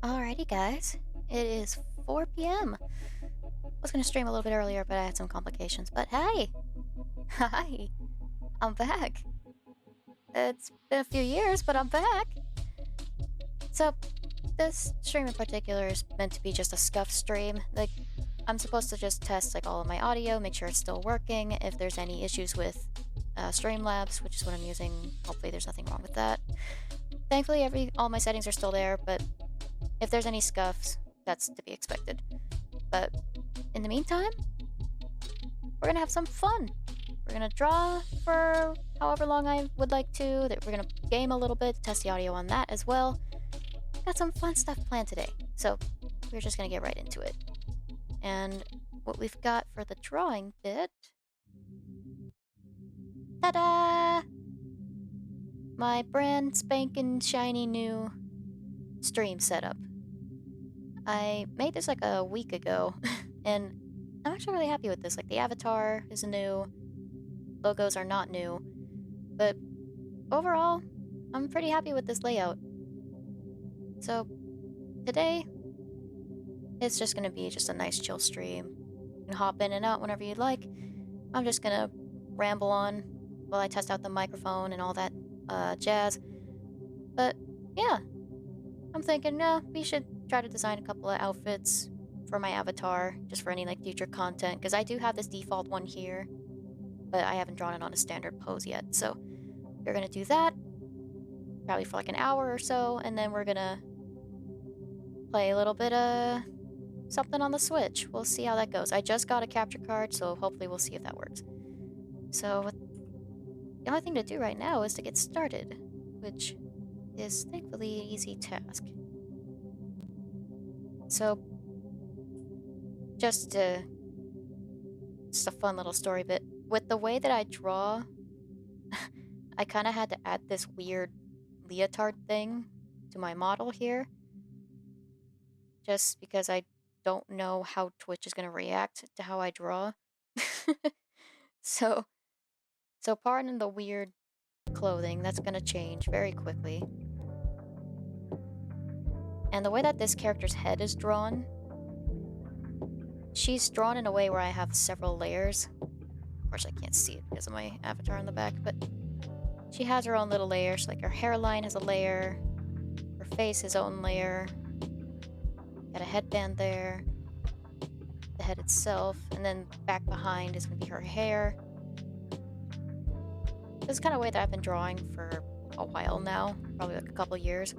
Alrighty, guys. It is 4 p.m. I was gonna stream a little bit earlier, but I had some complications. But hey! Hi! I'm back. It's been a few years, but I'm back. So, this stream in particular is meant to be just a Scuff stream. Like, I'm supposed to just test like all of my audio, make sure it's still working. If there's any issues with Streamlabs, which is what I'm using, hopefully there's nothing wrong with that. Thankfully, all my settings are still there, but if there's any scuffs, that's to be expected. But in the meantime, we're gonna have some fun. We're gonna draw for however long I would like to. That we're gonna game a little bit, test the audio on that as well. Got some fun stuff planned today, so we're just gonna get right into it. And what we've got for the drawing bit, ta-da! My brand spanking shiny new stream setup. I made this like a week ago, and I'm actually really happy with this. Like, the avatar is new, logos are not new, but overall, I'm pretty happy with this layout. So, today, it's just gonna be just a nice chill stream. You can hop in and out whenever you'd like. I'm just gonna ramble on while I test out the microphone and all that jazz. But, yeah, I'm thinking, we should try to design a couple of outfits for my avatar, just for any, like, future content, because I do have this default one here, but I haven't drawn it on a standard pose yet, so we're gonna do that, probably for, like, an hour or so, and then we're gonna play a little bit of something on the Switch. We'll see how that goes. I just got a capture card, so hopefully we'll see if that works. So, the only thing to do right now is to get started, which is thankfully an easy task. So, just a fun little story bit. With the way that I draw, I kind of had to add this weird leotard thing to my model here, just because I don't know how Twitch is going to react to how I draw. So, pardon the weird clothing, that's going to change very quickly. And the way that this character's head is drawn, she's drawn in a way where I have several layers. Of course, I can't see it because of my avatar on the back, but she has her own little layers. Like, her hairline has a layer, her face his own layer, got a headband there, the head itself, and then back behind is going to be her hair. This is kind of way that I've been drawing for a while now, probably like a couple years,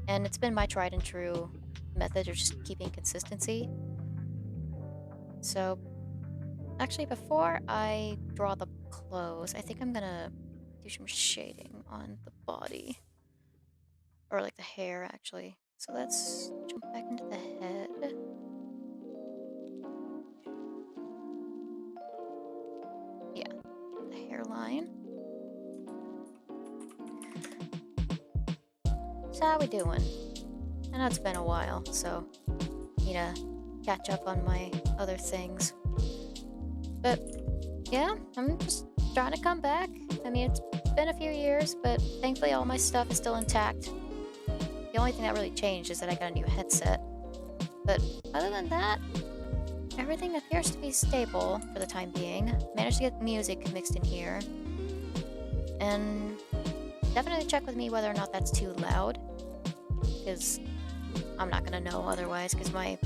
and it's been my tried and true method of just keeping consistency. So, actually, before I draw the clothes, I think I'm gonna do some shading on the body, or like the hair, actually. So let's jump back into the head. Yeah, the hairline. So how we doing? I know it's been a while, so need to catch up on my other things. But yeah, I'm just trying to come back. I mean, it's been a few years, but thankfully all my stuff is still intact. The only thing that really changed is that I got a new headset. But other than that, everything appears to be stable for the time being. Managed to get music mixed in here. And definitely check with me whether or not that's too loud, because I'm not gonna know otherwise, because my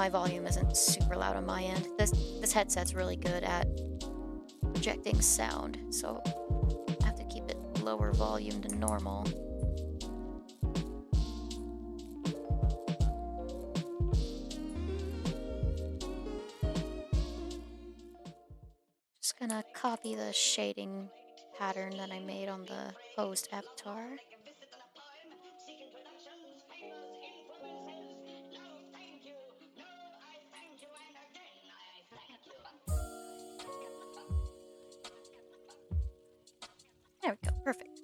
volume isn't super loud on my end. This headset's really good at projecting sound, so I have to keep it lower volume than normal. Just gonna copy the shading pattern that I made on the host avatar. There we go, perfect.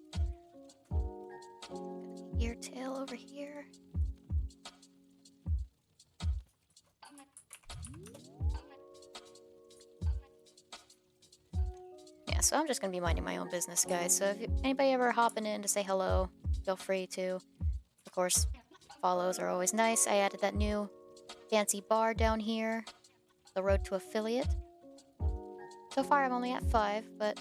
Got the ear tail over here. Yeah, so I'm just gonna be minding my own business, guys. So if anybody ever hopping in to say hello, feel free to. Of course, Follows are always nice. I added that new fancy bar down here, the road to affiliate. So far, I'm only at 5, but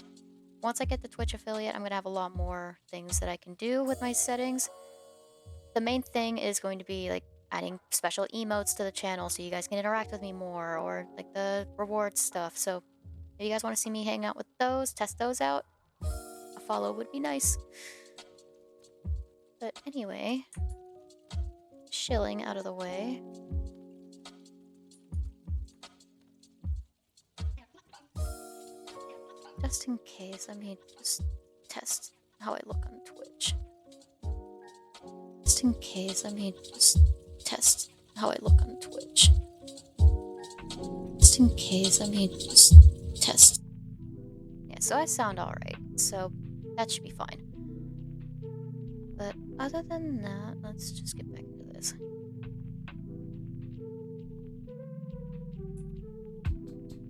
once I get the Twitch affiliate, I'm going to have a lot more things that I can do with my settings. The main thing is going to be like adding special emotes to the channel so you guys can interact with me more, or like the rewards stuff. So if you guys want to see me hang out with those, test those out, a follow would be nice. But anyway, shilling out of the way. Just in case, let me just test how I look on Twitch. Just in case, let me just test how I look on Twitch. Just in case, let me just test. Yeah, so I sound alright, so that should be fine. But other than that, let's just get back into this.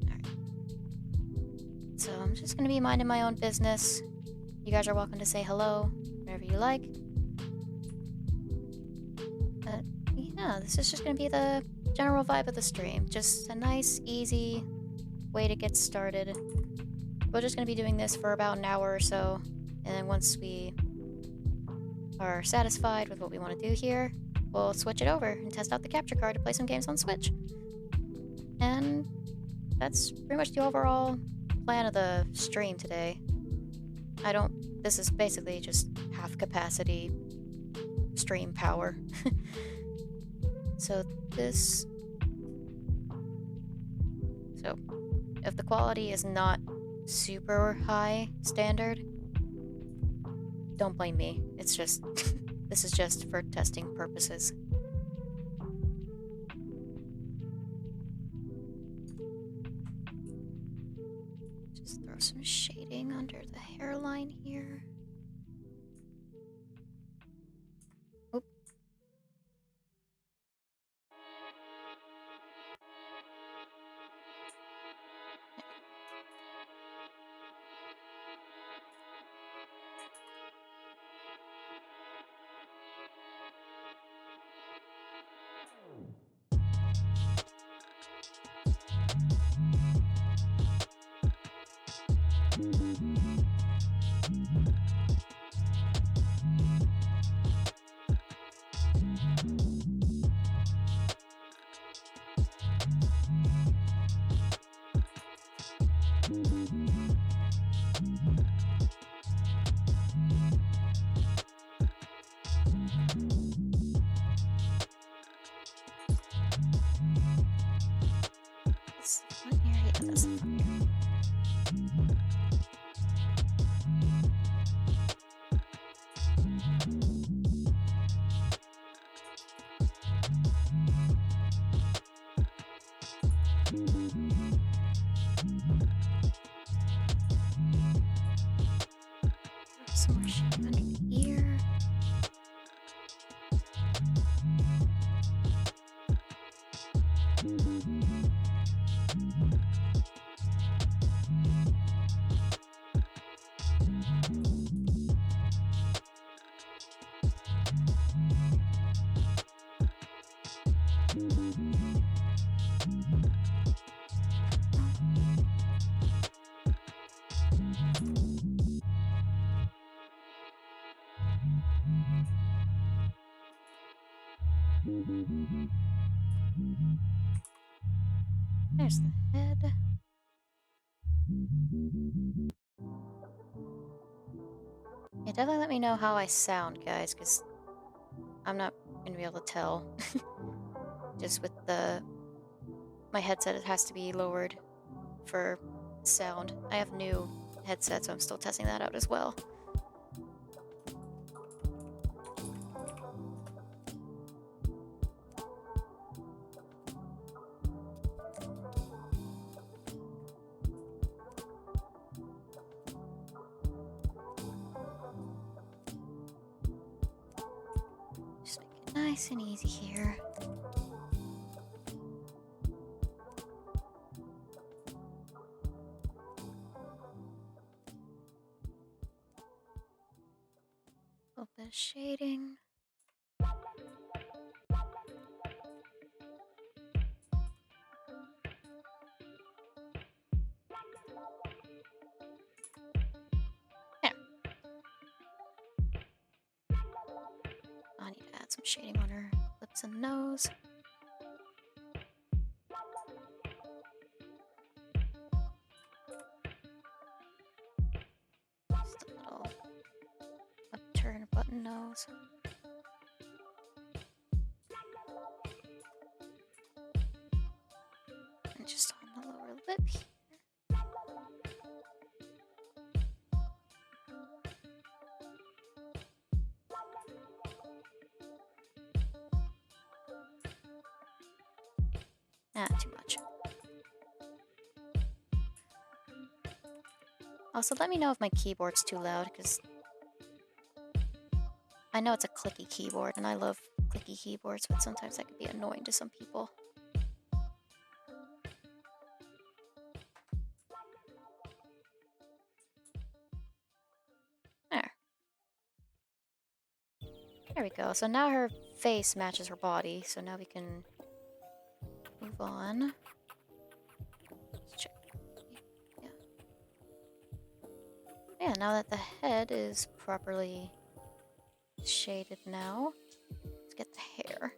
Alright. So I'm just gonna be minding my own business. You guys are welcome to say hello whenever you like. But yeah, this is just gonna be the general vibe of the stream. Just a nice, easy way to get started. We're just gonna be doing this for about an hour or so, and then once we are satisfied with what we want to do here, we'll switch it over and test out the capture card to play some games on Switch. And that's pretty much the overall plan of the stream today. This is basically just half capacity stream power. So if the quality is not super high standard, don't blame me. It's just, this is just for testing purposes. Just throw some shading under the hairline here. Oop. That's the front area. Yeah, that's the front area. Some more shading under the ear. There's the head. Yeah, definitely let me know how I sound, guys, because I'm not going to be able to tell. Just with my headset, it has to be lowered for sound. I have new headset, so I'm still testing that out as well. Just make it nice and easy here. A little bit of shading. add some shading on her lips and nose. Just a little upturn button nose. And just on the lower lip here. Too much. Also, let me know if my keyboard's too loud, because I know it's a clicky keyboard, and I love clicky keyboards, but sometimes that could be annoying to some people. There. There we go. So now her face matches her body, so now we can move on. Let's check. Yeah. Yeah, now that the head is properly shaded now, let's get the hair.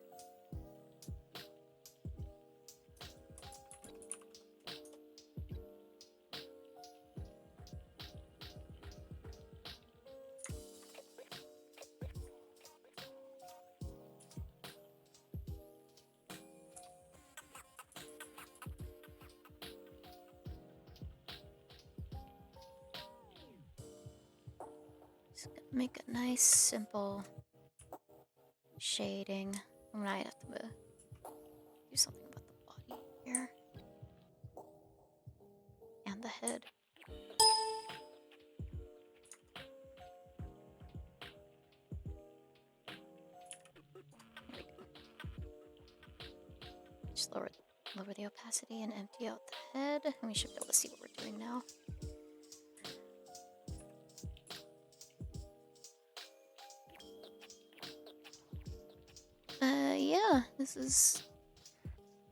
Just gonna make a nice, simple shading. I might have to do something about the body here. And the head. There we go. Just lower the opacity and empty out the head. And we should be able to see what we're doing now. Yeah, this is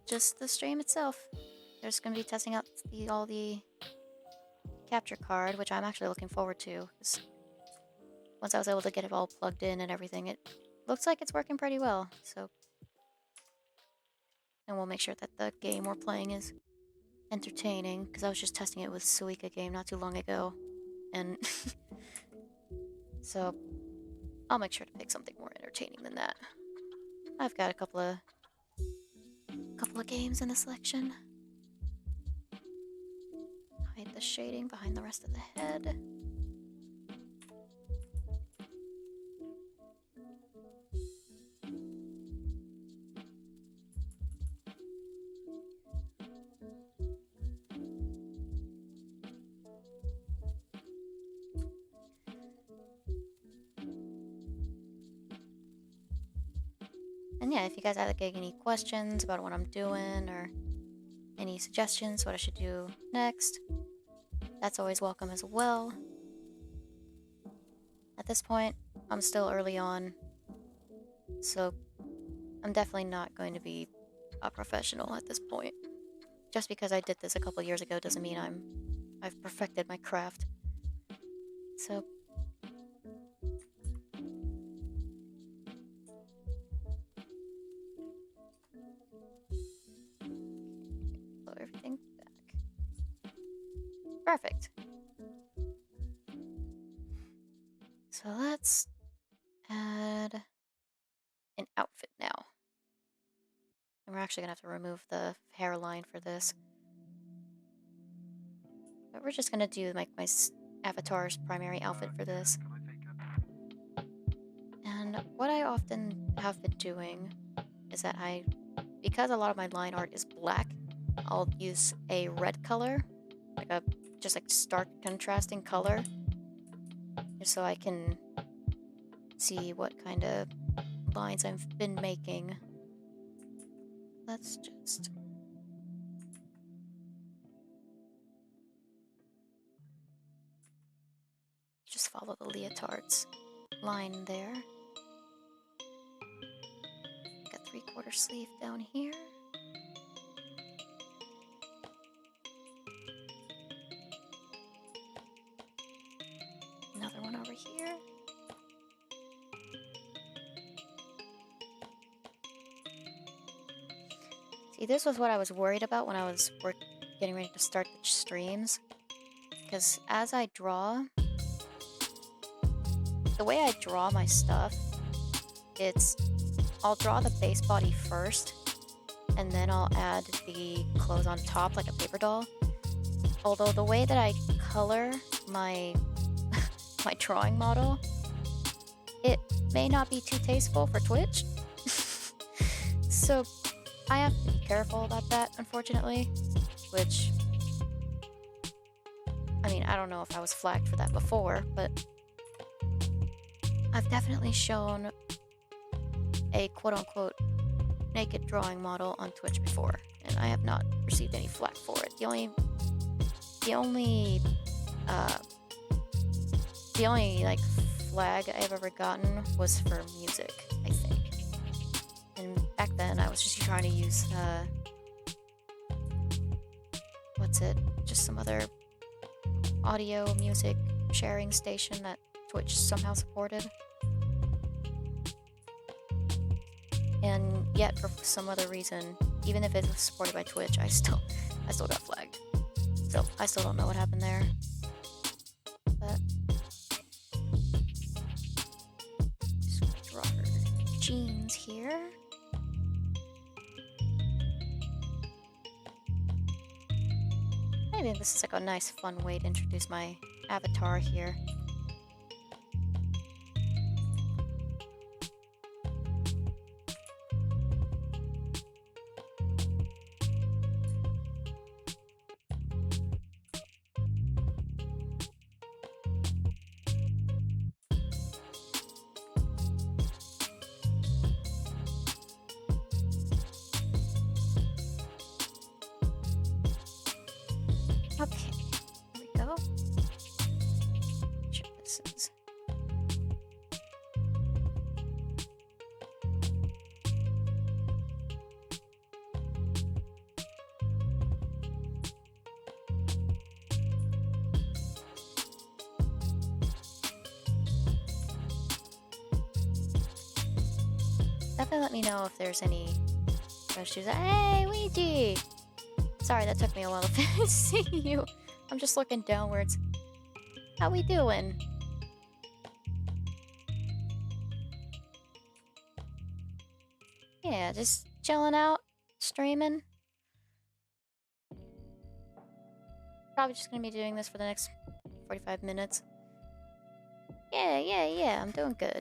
just the stream itself. There's going to be testing out all the capture card, which I'm actually looking forward to, because once I was able to get it all plugged in and everything, it looks like it's working pretty well. So, and we'll make sure that the game we're playing is entertaining, because I was just testing it with Suika game not too long ago, and so I'll make sure to pick something more entertaining than that. I've got a couple of games in the selection. Hide the shading behind the rest of the head. And yeah, if you guys have like, any questions about what I'm doing or any suggestions what I should do next, that's always welcome as well. At this point, I'm still early on, so I'm definitely not going to be a professional at this point. Just because I did this a couple years ago doesn't mean I've perfected my craft. So blow everything back. Perfect. So let's add an outfit now. And we're actually gonna have to remove the hairline for this. But we're just gonna do like my avatar's primary outfit for this. And what I often have been doing is that because a lot of my line art is black, I'll use a red color, like a just like stark contrasting color, just so I can see what kind of lines I've been making. Let's just follow the leotard's line there. Got 3/4 sleeve down here. Another one over here. See, this was what I was worried about when I was getting ready to start the streams. Because as I draw, the way I draw my stuff, I'll draw the base body first, and then I'll add the clothes on top like a paper doll. Although the way that I color my my drawing model, it may not be too tasteful for Twitch. So I have to be careful about that, unfortunately, which, I mean, I don't know if I was flagged for that before, but I've definitely shown a quote-unquote naked drawing model on Twitch before, and I have not received any flack for it. The only like flag I've ever gotten was for music, I think. And back then I was just trying to use just some other audio music sharing station that Twitch somehow supported. And yet, for some other reason, even if it was supported by Twitch, I still got flagged. So I still don't know what happened there. But just gonna draw her jeans here. Maybe this is like a nice, fun way to introduce my avatar here. Okay, here we go. Make sure this is... Definitely let me know if there's any questions. Hey, Ouija! Sorry, that took me a while to see you. I'm just looking downwards. How we doing? Yeah, just chilling out, streaming. Probably just gonna be doing this for the next 45 minutes. Yeah, I'm doing good.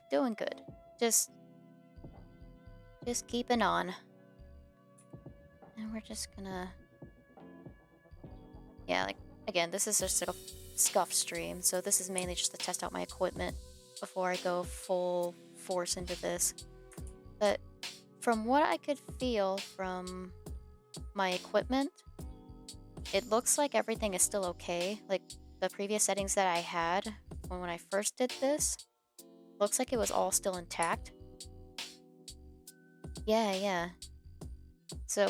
Just keeping on. And we're just gonna... Yeah, like, again, this is just like a Scuff stream, so this is mainly just to test out my equipment before I go full force into this. But from what I could feel from my equipment, it looks like everything is still okay. Like, the previous settings that I had when I first did this, looks like it was all still intact. Yeah. So...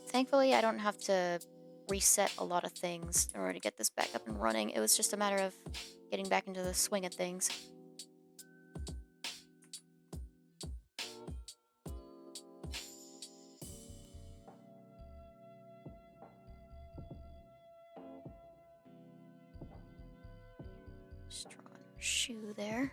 Thankfully, I don't have to reset a lot of things in order to get this back up and running. It was just a matter of getting back into the swing of things. Just drawing her shoe there.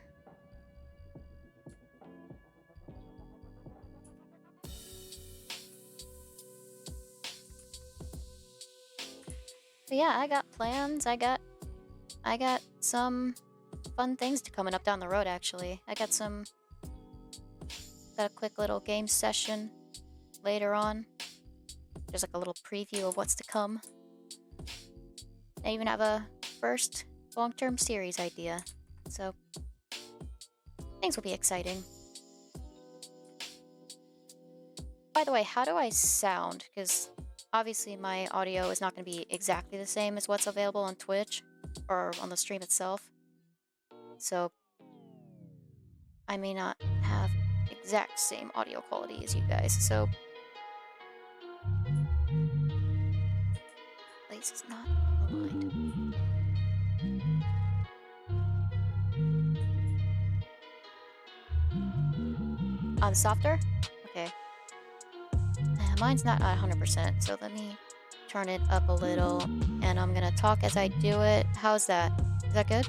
But yeah, I got plans. I got some fun things coming up down the road, actually. I got a quick little game session later on. There's like a little preview of what's to come. I even have a first long-term series idea. So things will be exciting. By the way, how do I sound? Because obviously my audio is not going to be exactly the same as what's available on Twitch or on the stream itself. So I may not have exact same audio quality as you guys. So place is not aligned. Softer? Okay. mine's not at 100%, so let me turn it up a little, and I'm gonna talk as I do it. How's that? Is that good?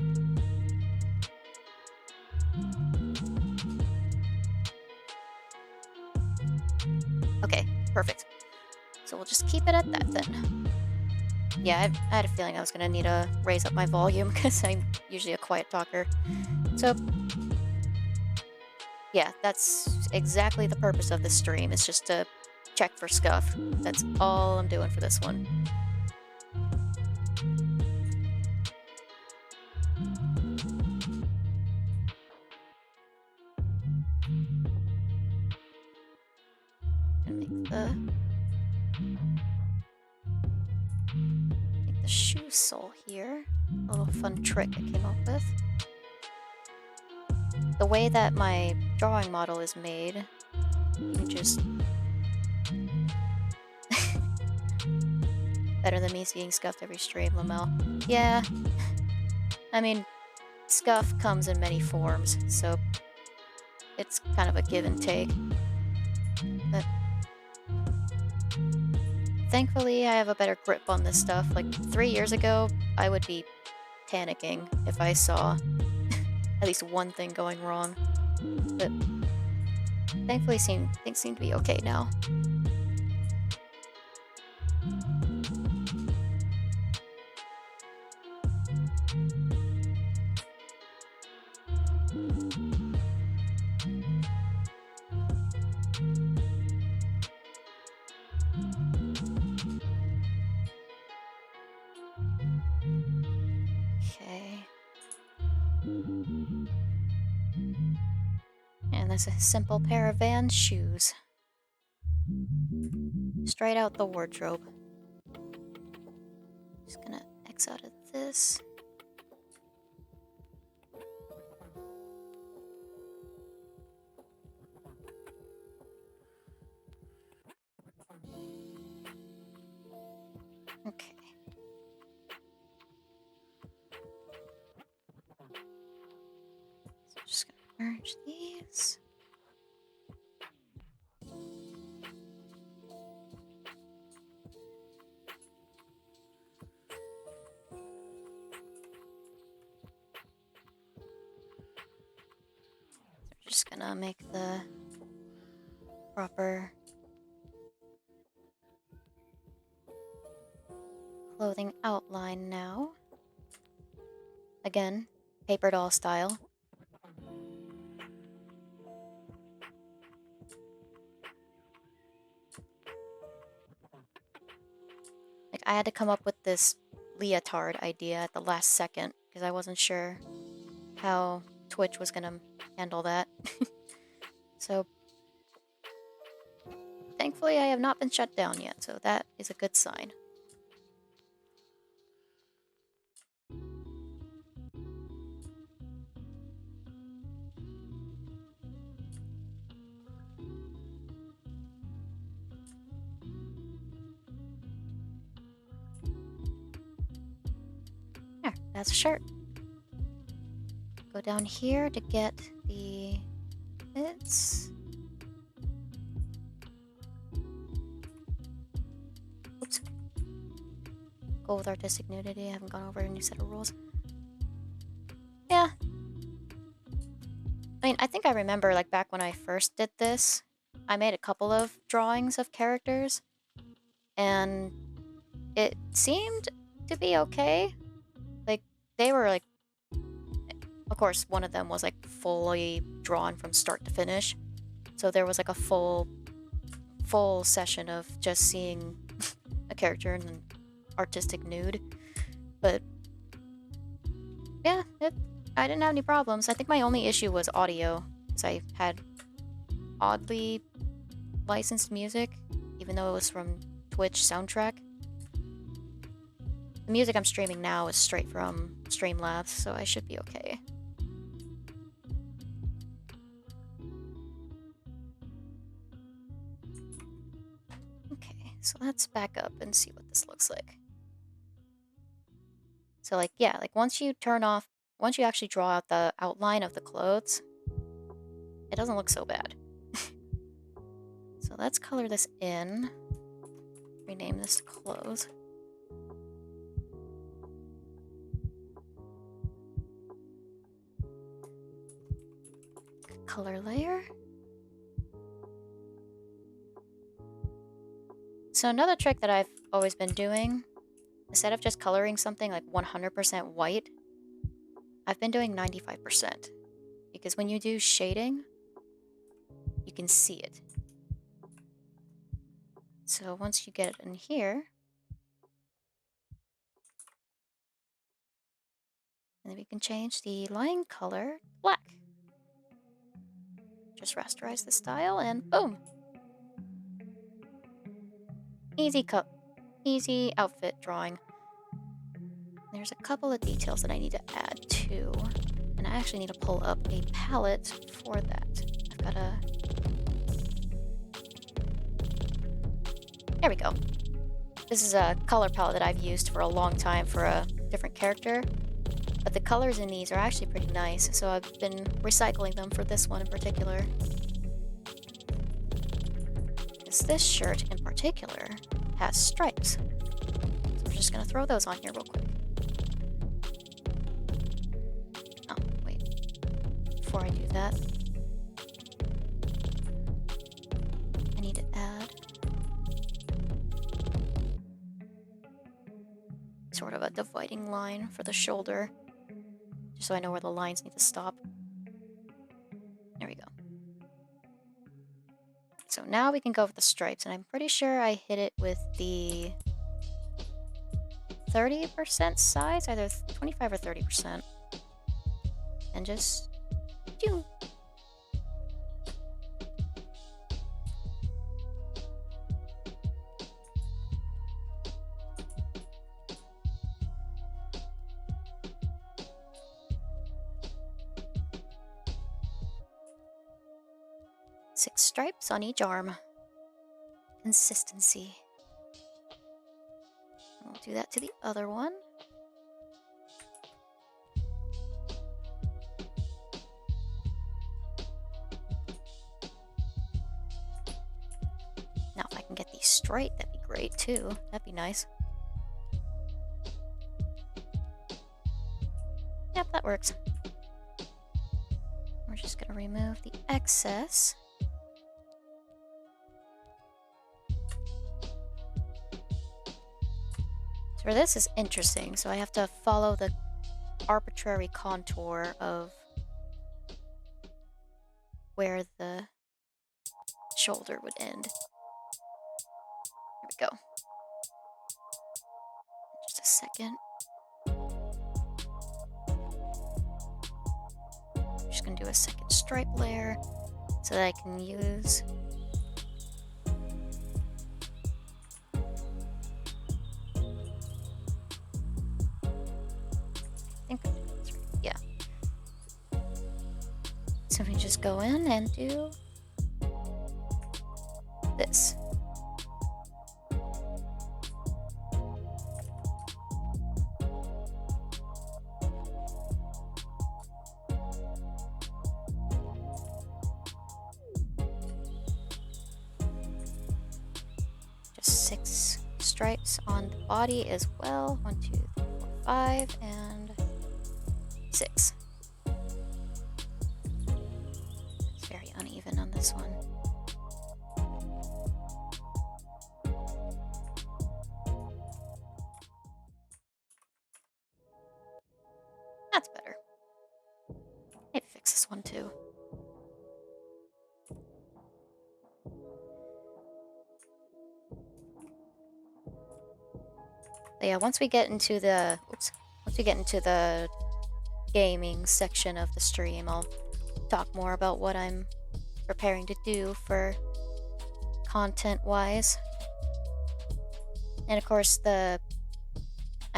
Okay, perfect. So we'll just keep it at that then. Yeah, I had a feeling I was gonna need to raise up my volume because I'm usually a quiet talker. So yeah, that's exactly the purpose of this stream. It's just to check for Scuff. That's all I'm doing for this one. Gonna make the shoe sole here. A little fun trick I came up with. The way that my drawing model is made, you just better than me seeing Scuffed every stream, Lamel. Yeah, I mean, Scuff comes in many forms, so it's kind of a give and take. But thankfully, I have a better grip on this stuff. Like 3 years ago, I would be panicking if I saw at least one thing going wrong. But thankfully, things seem to be okay now. Okay. And that's a simple pair of Vans shoes. Straight out the wardrobe. Just gonna X out of this. Okay. So just gonna merge these. Just gonna make the proper clothing outline now. Again, paper doll style. Like, I had to come up with this leotard idea at the last second because I wasn't sure how Twitch was gonna handle that. So thankfully I have not been shut down yet, so that is a good sign. There, that's a shirt. Go down here to get the bits. Oops. Go with artistic nudity. I haven't gone over a new set of rules. Yeah. I mean, I think I remember, like, back when I first did this, I made a couple of drawings of characters, and it seemed to be okay. Like, they were, like, of course, one of them was, like, fully drawn from start to finish. So there was, like, a full session of just seeing a character in an artistic nude. But, yeah, I didn't have any problems. I think my only issue was audio, because I had oddly licensed music, even though it was from Twitch soundtrack. The music I'm streaming now is straight from Streamlabs, so I should be okay. Okay, so let's back up and see what this looks like. So, like, yeah, like once you actually draw out the outline of the clothes, it doesn't look so bad. So So let's color this in. Rename this to clothes. Color layer. So another trick that I've always been doing, instead of just coloring something like 100% white, I've been doing 95%. Because when you do shading, you can see it. So once you get it in here, and then we can change the line color to black. Just rasterize the style and boom! Easy outfit drawing. There's a couple of details that I need to add too. And I actually need to pull up a palette for that. I've got a... There we go. This is a color palette that I've used for a long time for a different character. But the colors in these are actually pretty nice, so I've been recycling them for this one in particular. Because this shirt in particular has stripes. So we're just going to throw those on here real quick. Oh, wait. Before I do that, I need to add sort of a dividing line for the shoulder, just so I know where the lines need to stop. There we go. So now we can go with the stripes, and I'm pretty sure I hit it with the 30% size, either 25 or 30%. And just do. Six stripes on each arm. Consistency. We'll do that to the other one. Now if I can get these straight, that'd be great too. That'd be nice. Yep, that works. We're just gonna remove the excess. So this is interesting, so I have to follow the arbitrary contour of where the shoulder would end. There we go. Just a second. I'm just gonna do a second stripe layer so that I can use So we just go in and do this. Just 6 stripes on the body as well. 1, 2, 3, 4, 5, and 6. Uneven on this one. That's better. Maybe fix this one too. But yeah, once we get into the gaming section of the stream, I'll talk more about what I'm preparing to do for content-wise. And of course, I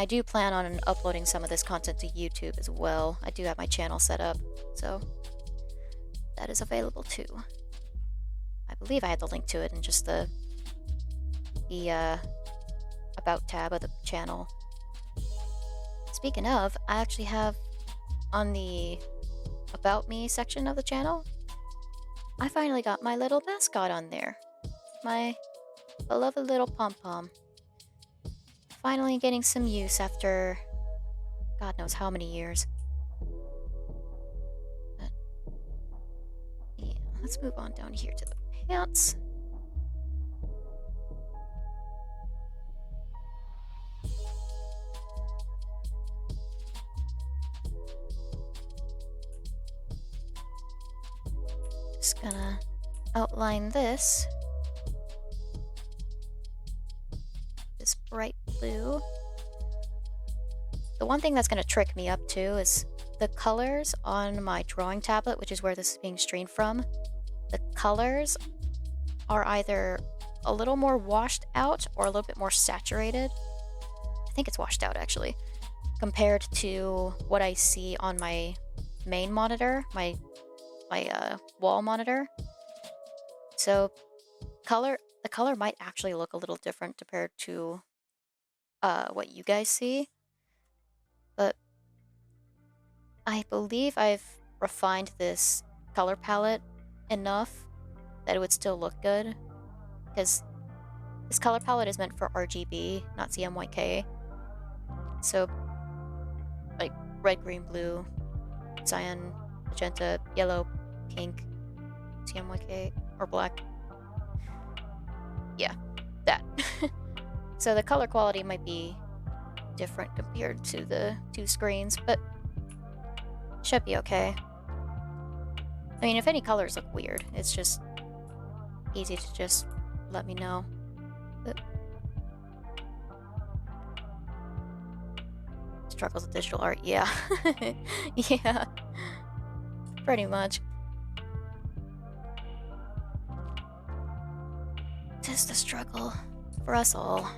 do plan on uploading some of this content to YouTube as well. I do have my channel set up, so that is available too. I believe I had the link to it in just the About tab of the channel. Speaking of, I actually have on the About Me section of the channel, I finally got my little mascot on there. my beloved little pom-pom. Finally getting some use after God knows how many years. But, yeah, let's move on down here to the pants. Just gonna outline this. This bright blue. The one thing that's gonna trick me up too is the colors on my drawing tablet, which is where this is being streamed from. The colors are either a little more washed out or a little bit more saturated. I think it's washed out actually, compared to what I see on my main monitor, my wall monitor. So the color might actually look a little different compared to what you guys see. But I believe I've refined this color palette enough that it would still look good, because this color palette is meant for RGB, not CMYK. So, like red, green, blue, cyan, magenta, yellow, pink, CMYK, or black. Yeah, that. So the color quality might be different compared to the two screens, but should be okay. I mean, if any colors look weird, it's just easy to just let me know. But struggles with digital art, yeah. Yeah, pretty much. Tis the struggle for us all.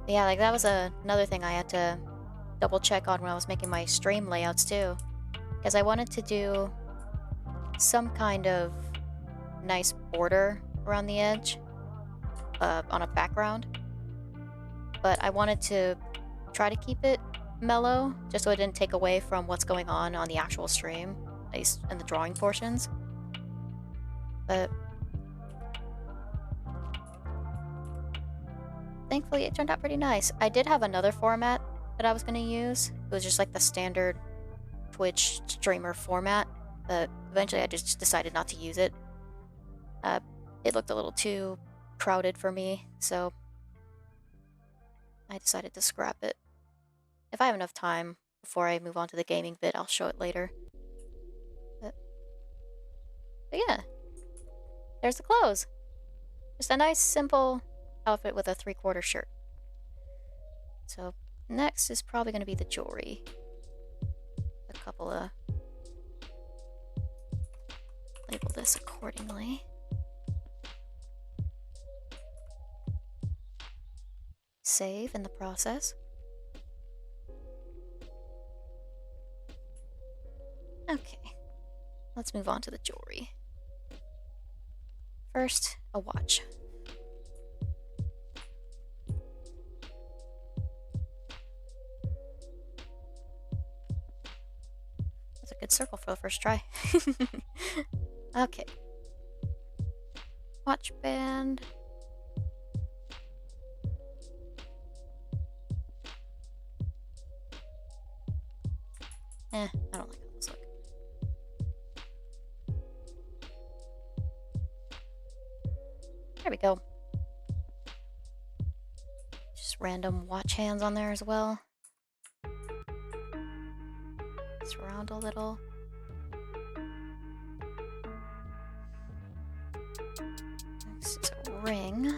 But yeah, like that was another thing I had to double check on when I was making my stream layouts too, because I wanted to do some kind of nice border around the edge on a background, but I wanted to try to keep it mellow just so it didn't take away from what's going on the actual stream, at least in the drawing portions. But thankfully it turned out pretty nice. I did have another format that I was going to use. It was just like the standard Twitch streamer format, but eventually I just decided not to use it. It looked a little too crowded for me, so I decided to scrap it. If I have enough time before I move on to the gaming bit, I'll show it later. But yeah, there's the clothes. Just a nice, simple outfit with a 3/4 shirt. So next is probably going to be the jewelry. A couple of... label this accordingly. Save in the process. Okay, let's move on to the jewelry. First, a watch. That's a good circle for the first try. Okay. Watch band. I don't like how those look. There we go. Just random watch hands on there as well. Surround a little. Next is a ring.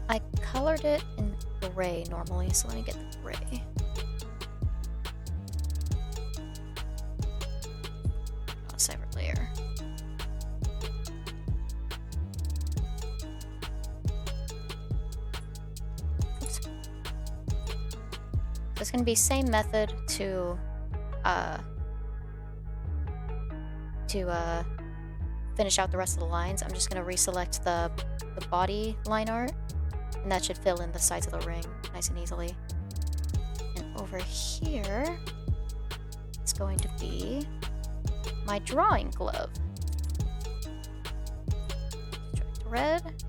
I colored it in gray normally, so let me get the gray. A separate layer. Oops. So it's going to be same method to finish out the rest of the lines. I'm just going to reselect the body line art And that should fill in the sides of the ring nice and easily. And over here, it's going to be my drawing glove. Subtract red.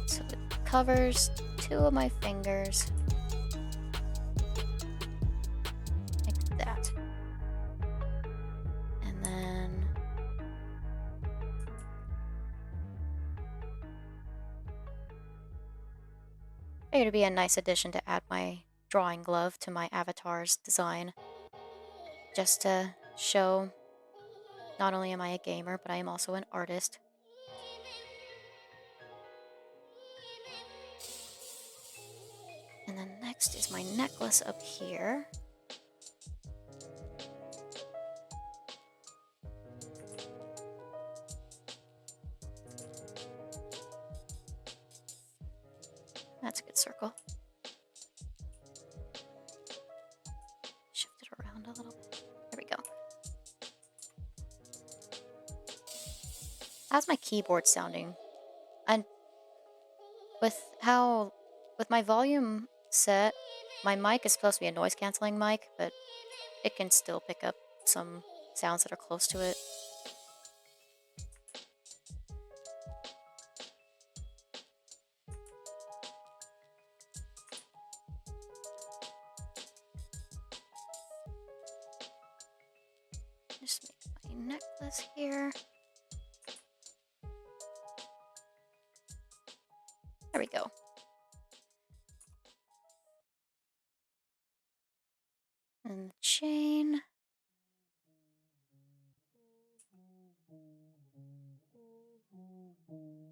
So it covers 2 of my fingers. Like that. And then I figured it'd be a nice addition to add my drawing glove to my avatar's design. Just to show not only am I a gamer, but I am also an artist. And then next is my necklace up here. That's a good circle. Shift it around a little bit. There we go. How's my keyboard sounding? And with my volume set, my mic is supposed to be a noise canceling mic, but it can still pick up some sounds that are close to it. Just make my necklace here. There we go. And the chain.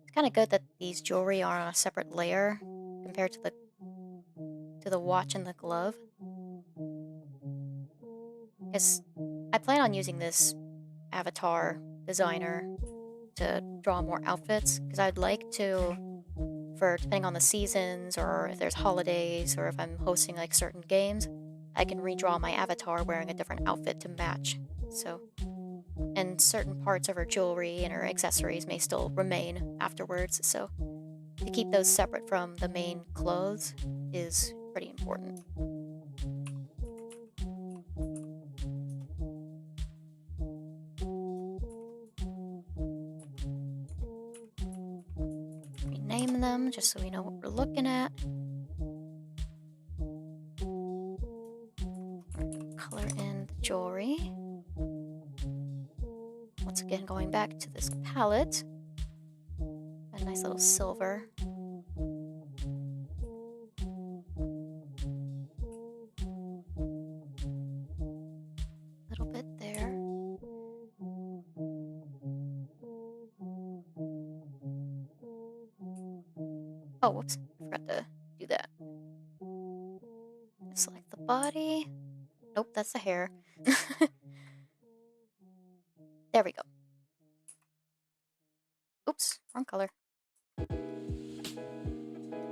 It's kind of good that these jewelry are on a separate layer compared to the watch and the glove. Because I plan on using this avatar designer to draw more outfits, because I'd like to, for depending on the seasons or if there's holidays or if I'm hosting like certain games, I can redraw my avatar wearing a different outfit to match. So, and certain parts of her jewelry and her accessories may still remain afterwards, so to keep those separate from the main clothes is pretty important. Rename them just so we know what we're looking at. Color in the jewelry. Once again, going back to this palette. A nice little silver. Little bit there. Oh, whoops. I forgot to do that. Select the body. Nope, that's the hair. There we go. Oops, wrong color.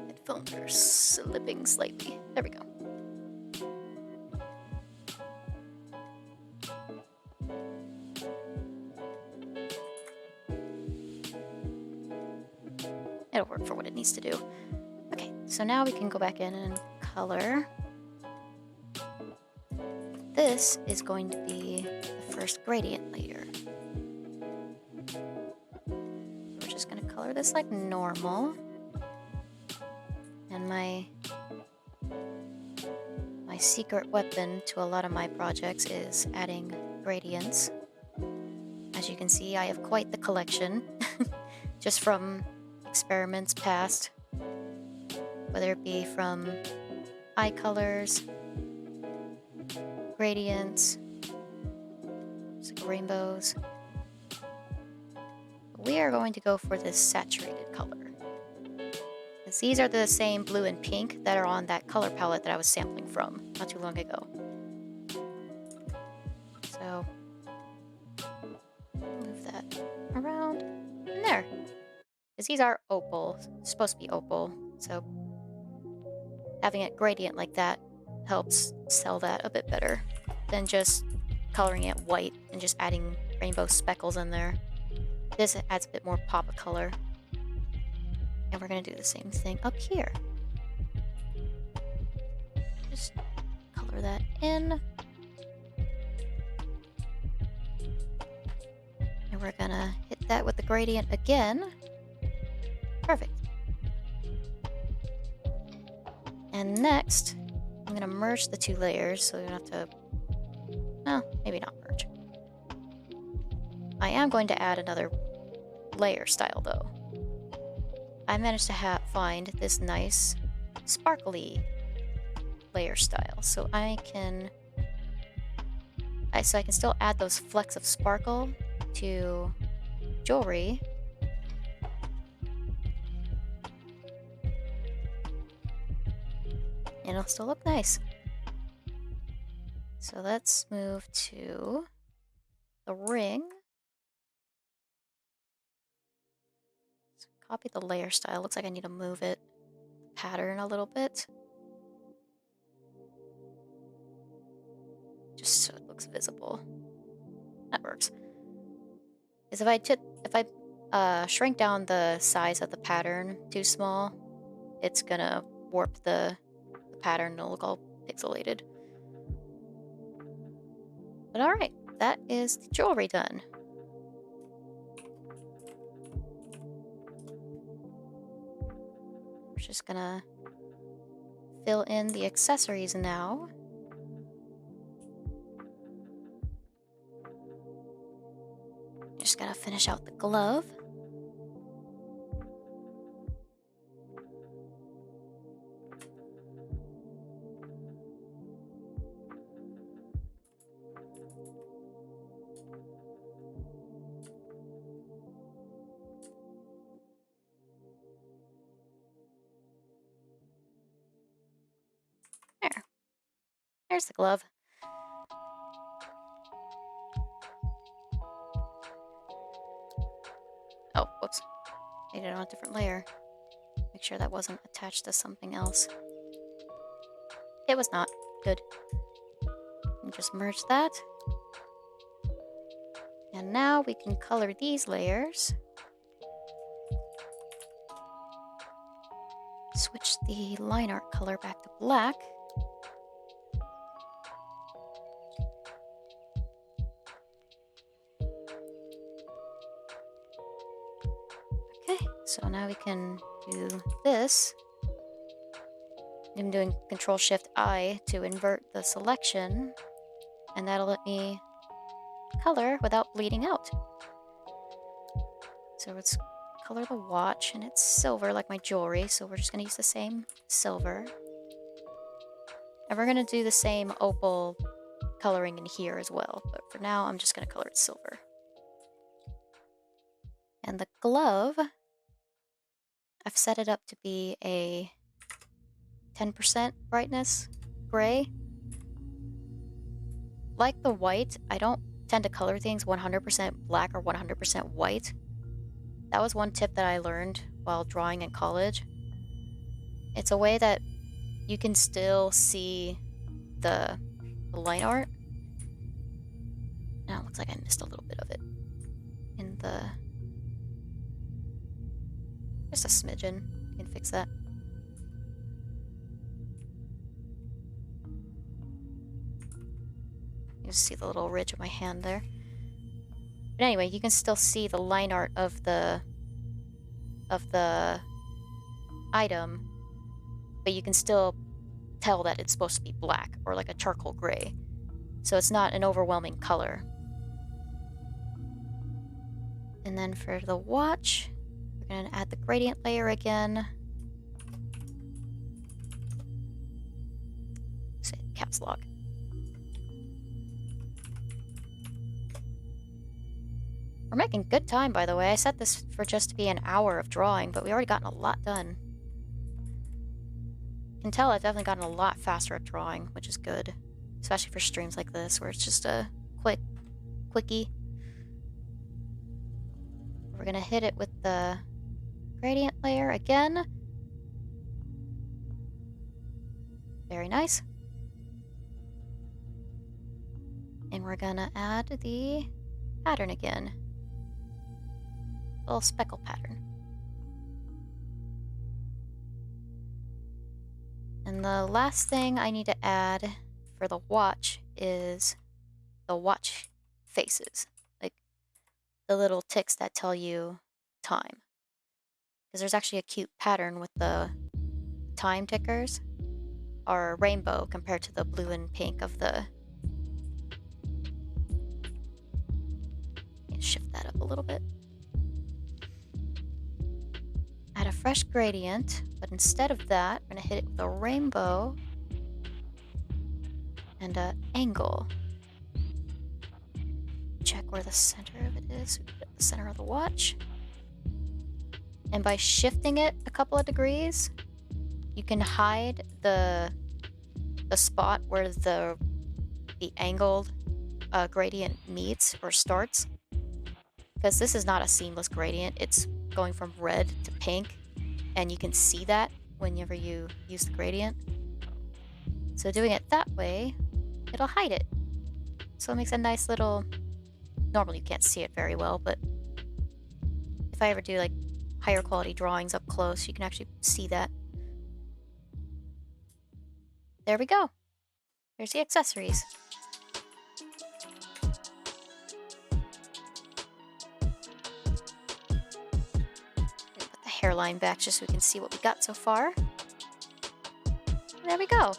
Headphones are slipping slightly. There we go. It'll work for what it needs to do. Okay, so now we can go back in and color. This is going to be the first gradient layer. We're just going to color this like normal. And my secret weapon to a lot of my projects is adding gradients. As you can see, I have quite the collection, just from experiments past, whether it be from eye colors, gradients, just like rainbows. We are going to go for this saturated color. These are the same blue and pink that are on that color palette that I was sampling from not too long ago. So, move that around. And there. Because these are opal. It's supposed to be opal. So, having it gradient like that helps sell that a bit better than just coloring it white and just adding rainbow speckles in there. This adds a bit more pop of color. And we're gonna do the same thing up here. Just color that in. And we're gonna hit that with the gradient again. Perfect. And next, I'm gonna merge the two layers so we don't have to... Well, maybe not merge. I am going to add another layer style though. I managed to find this nice sparkly layer style, so I can still add those flecks of sparkle to jewelry. And it'll still look nice. So let's move to the ring. So copy the layer style. Looks like I need to move it, pattern a little bit. Just so it looks visible. That works. Because if I shrink down the size of the pattern too small, it's gonna warp the pattern and it'll look all pixelated. But alright, that is the jewelry done. We're just gonna fill in the accessories now. Just gotta finish out the glove. There. There's the glove. Oh, whoops. Made it on a different layer. Make sure that wasn't attached to something else. It was not. Good. And just merge that. And now we can color these layers. Switch the line art color back to black. Okay, so now we can do this. I'm doing Control-Shift-I to invert the selection, and that'll let me color without bleeding out. So let's color the watch, and it's silver like my jewelry, so we're just going to use the same silver. And we're going to do the same opal coloring in here as well, but for now I'm just going to color it silver. And the glove, I've set it up to be a 10% brightness gray. Like the white, I don't tend to color things 100% black or 100% white. That was one tip that I learned while drawing in college. It's a way that you can still see the line art. Now it looks like I missed a little bit of it in the... Just a smidgen. You can fix that. You can see the little ridge of my hand there. But anyway, you can still see the line art of the item, but you can still tell that it's supposed to be black or like a charcoal gray. So it's not an overwhelming color. And then for the watch, we're going to add the gradient layer again. Say caps lock. We're making good time, by the way. I set this for just to be an hour of drawing, but we already gotten a lot done. You can tell I've definitely gotten a lot faster at drawing, which is good. Especially for streams like this, where it's just a quickie. We're gonna hit it with the gradient layer again. Very nice. And we're gonna add the pattern again. little speckle pattern. And the last thing I need to add for the watch is the watch faces, like the little ticks that tell you time. Because there's actually a cute pattern with the time tickers are rainbow compared to the blue and pink of the... Shift that up a little bit. Add a fresh gradient, but instead of that, I'm going to hit it with a rainbow and an angle. Check where the center of it is. We put it at the center of the watch. And by shifting it a couple of degrees, you can hide the spot where the angled gradient meets or starts. Because this is not a seamless gradient. It's going from red to pink, and you can see that whenever you use the gradient. So doing it that way, it'll hide it. So it makes a nice little... Normally you can't see it very well, but if I ever do like higher quality drawings up close, you can actually see that. There we go. There's the accessories. Put the hairline back just so we can see what we got so far. And there we go.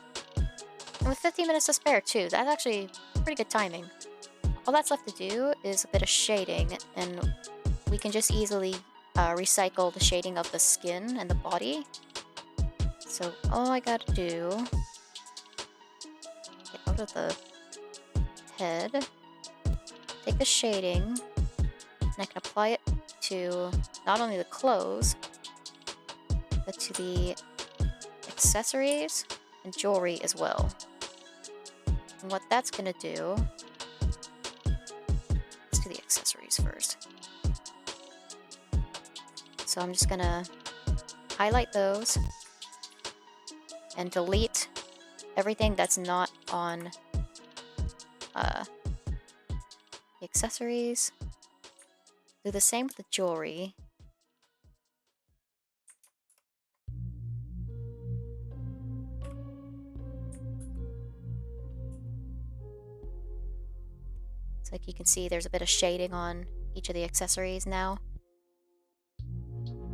And with 15 minutes to spare too, that's actually pretty good timing. All that's left to do is a bit of shading, and we can just easily recycle the shading of the skin and the body. So all I gotta do, get out of the head, take the shading, and I can apply it to not only the clothes, but to the accessories and jewelry as well. And what that's gonna do, let's do the accessories first. So I'm just gonna highlight those and delete everything that's not on the accessories. Do the same with the jewelry. It's like you can see there's a bit of shading on each of the accessories now.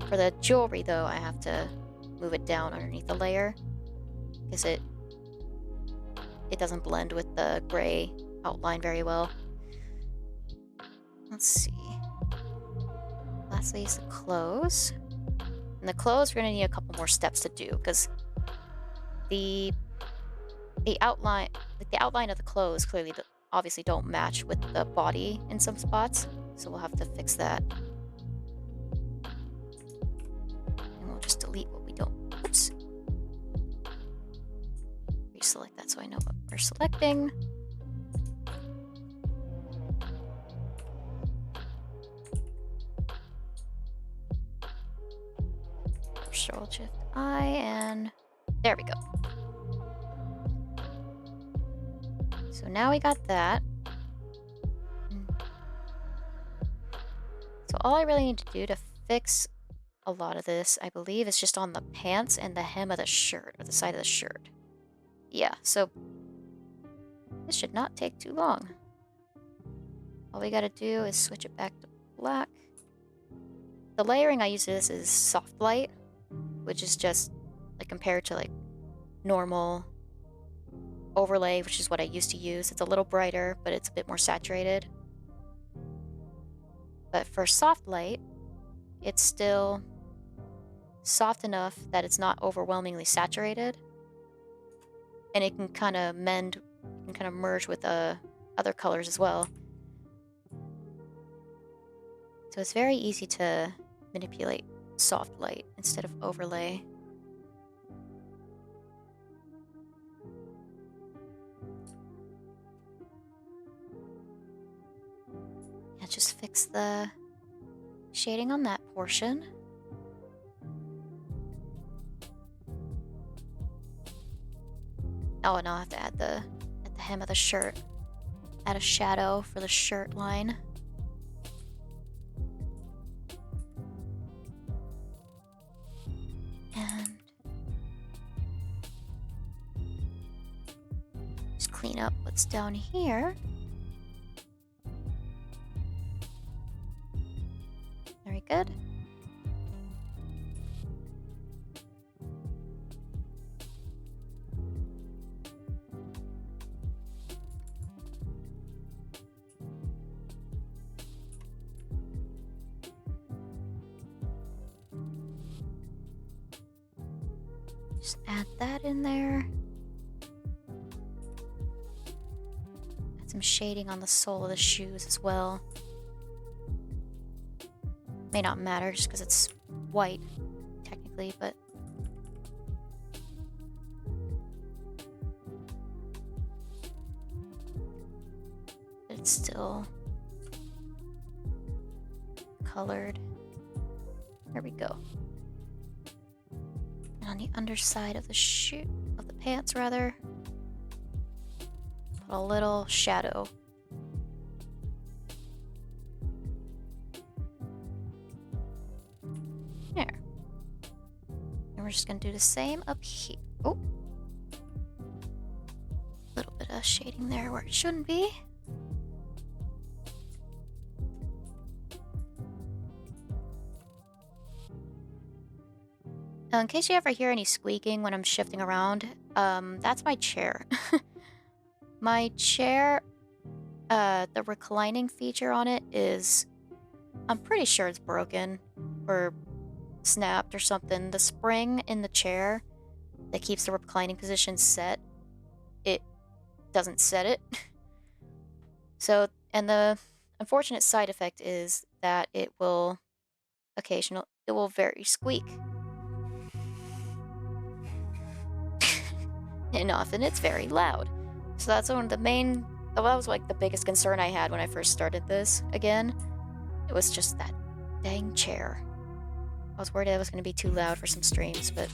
For the jewelry though, I have to move it down underneath the layer because it doesn't blend with the gray outline very well. Let's see. Lastly is the clothes. And the clothes, we're gonna need a couple more steps to do because the outline, like the outline of the clothes, clearly obviously don't match with the body in some spots, so we'll have to fix that. And we'll just delete what we don't. Oops. Reselect that so I know what we're selecting. Control-Shift-I, and there we go. So now we got that. So all I really need to do to fix a lot of this, I believe, is just on the pants and the hem of the shirt, or the side of the shirt. Yeah, so this should not take too long. All we gotta do is switch it back to black. The layering I use for this is soft light, which is just like compared to like normal overlay, which is what I used to use. It's a little brighter, but it's a bit more saturated. But for soft light, it's still soft enough that it's not overwhelmingly saturated. And it can kind of merge with other colors as well. So it's very easy to manipulate soft light instead of overlay. Yeah, just fix the shading on that portion. Oh, and I'll have to add at the hem of the shirt, add a shadow for the shirt line. And just clean up what's down here. Very good. Just add that in there. Add some shading on the sole of the shoes as well. May not matter just because it's white, technically, but it's still colored. There we go. And on the underside of the shoe, of the pants rather, put a little shadow. There. And we're just gonna do the same up here. Oh. A little bit of shading there where it shouldn't be. Now, in case you ever hear any squeaking when I'm shifting around, that's my chair. My chair, the reclining feature on it is, I'm pretty sure it's broken or snapped or something. The spring in the chair that keeps the reclining position set, it doesn't set it. So, and the unfortunate side effect is that it will very squeak. And often it's very loud. So that's one of the main, that was like the biggest concern I had when I first started this again. It was just that dang chair. I was worried it was going to be too loud for some streams, but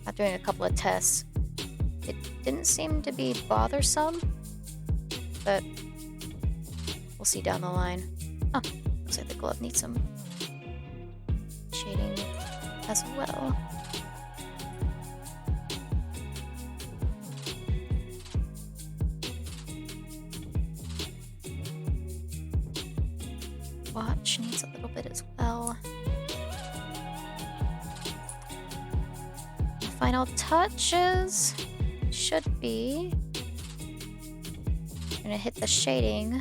after doing a couple of tests, it didn't seem to be bothersome, but we'll see down the line. Oh, looks like the glove needs some shading as well. Watch needs a little bit as well. The final touches should be, I'm gonna hit the shading.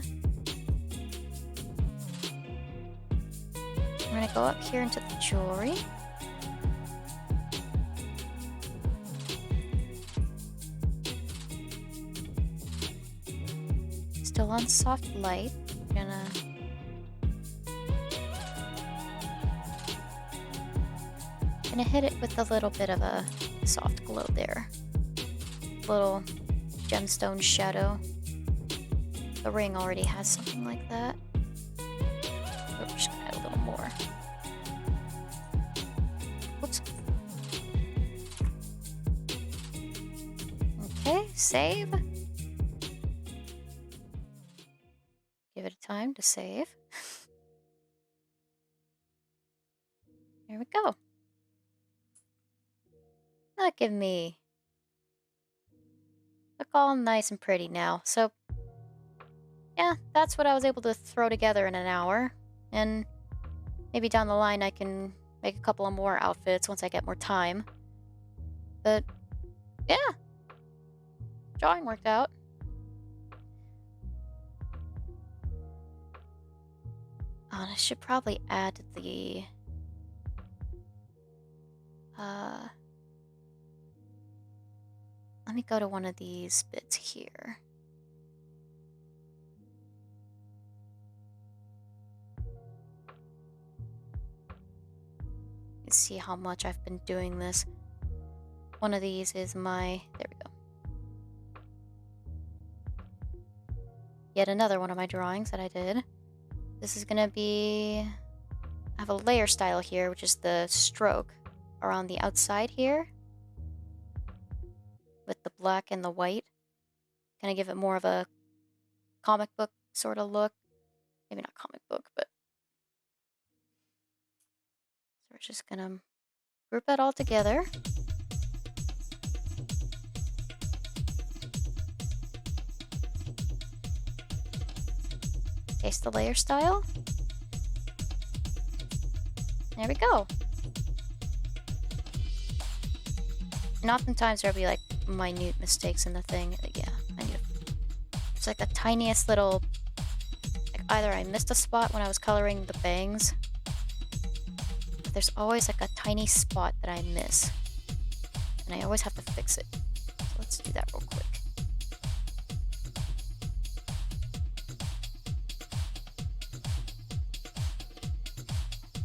I'm gonna go up here into the jewelry. Still on soft light. Gonna hit it with a little bit of a soft glow there. Little gemstone shadow. The ring already has something like that. But we're just gonna add a little more. Whoops. Okay, save. Give it a time to save. There we go. That give me look all nice and pretty now. So yeah, that's what I was able to throw together in an hour. And maybe down the line I can make a couple of more outfits once I get more time. But yeah, drawing worked out. Oh, and I should probably add the let me go to one of these bits here. Let's see how much I've been doing this. One of these is my, there we go. Yet another one of my drawings that I did. This is gonna be, I have a layer style here, which is the stroke around the outside here with the black and the white. Kind of give it more of a comic book sort of look. Maybe not comic book, but so we're just gonna group it all together. Paste the layer style. There we go. And oftentimes there'll be like minute mistakes in the thing. Yeah, I need it's like the tiniest little, like either I missed a spot when I was coloring the bangs, but there's always like a tiny spot that I miss. And I always have to fix it. So let's do that real quick.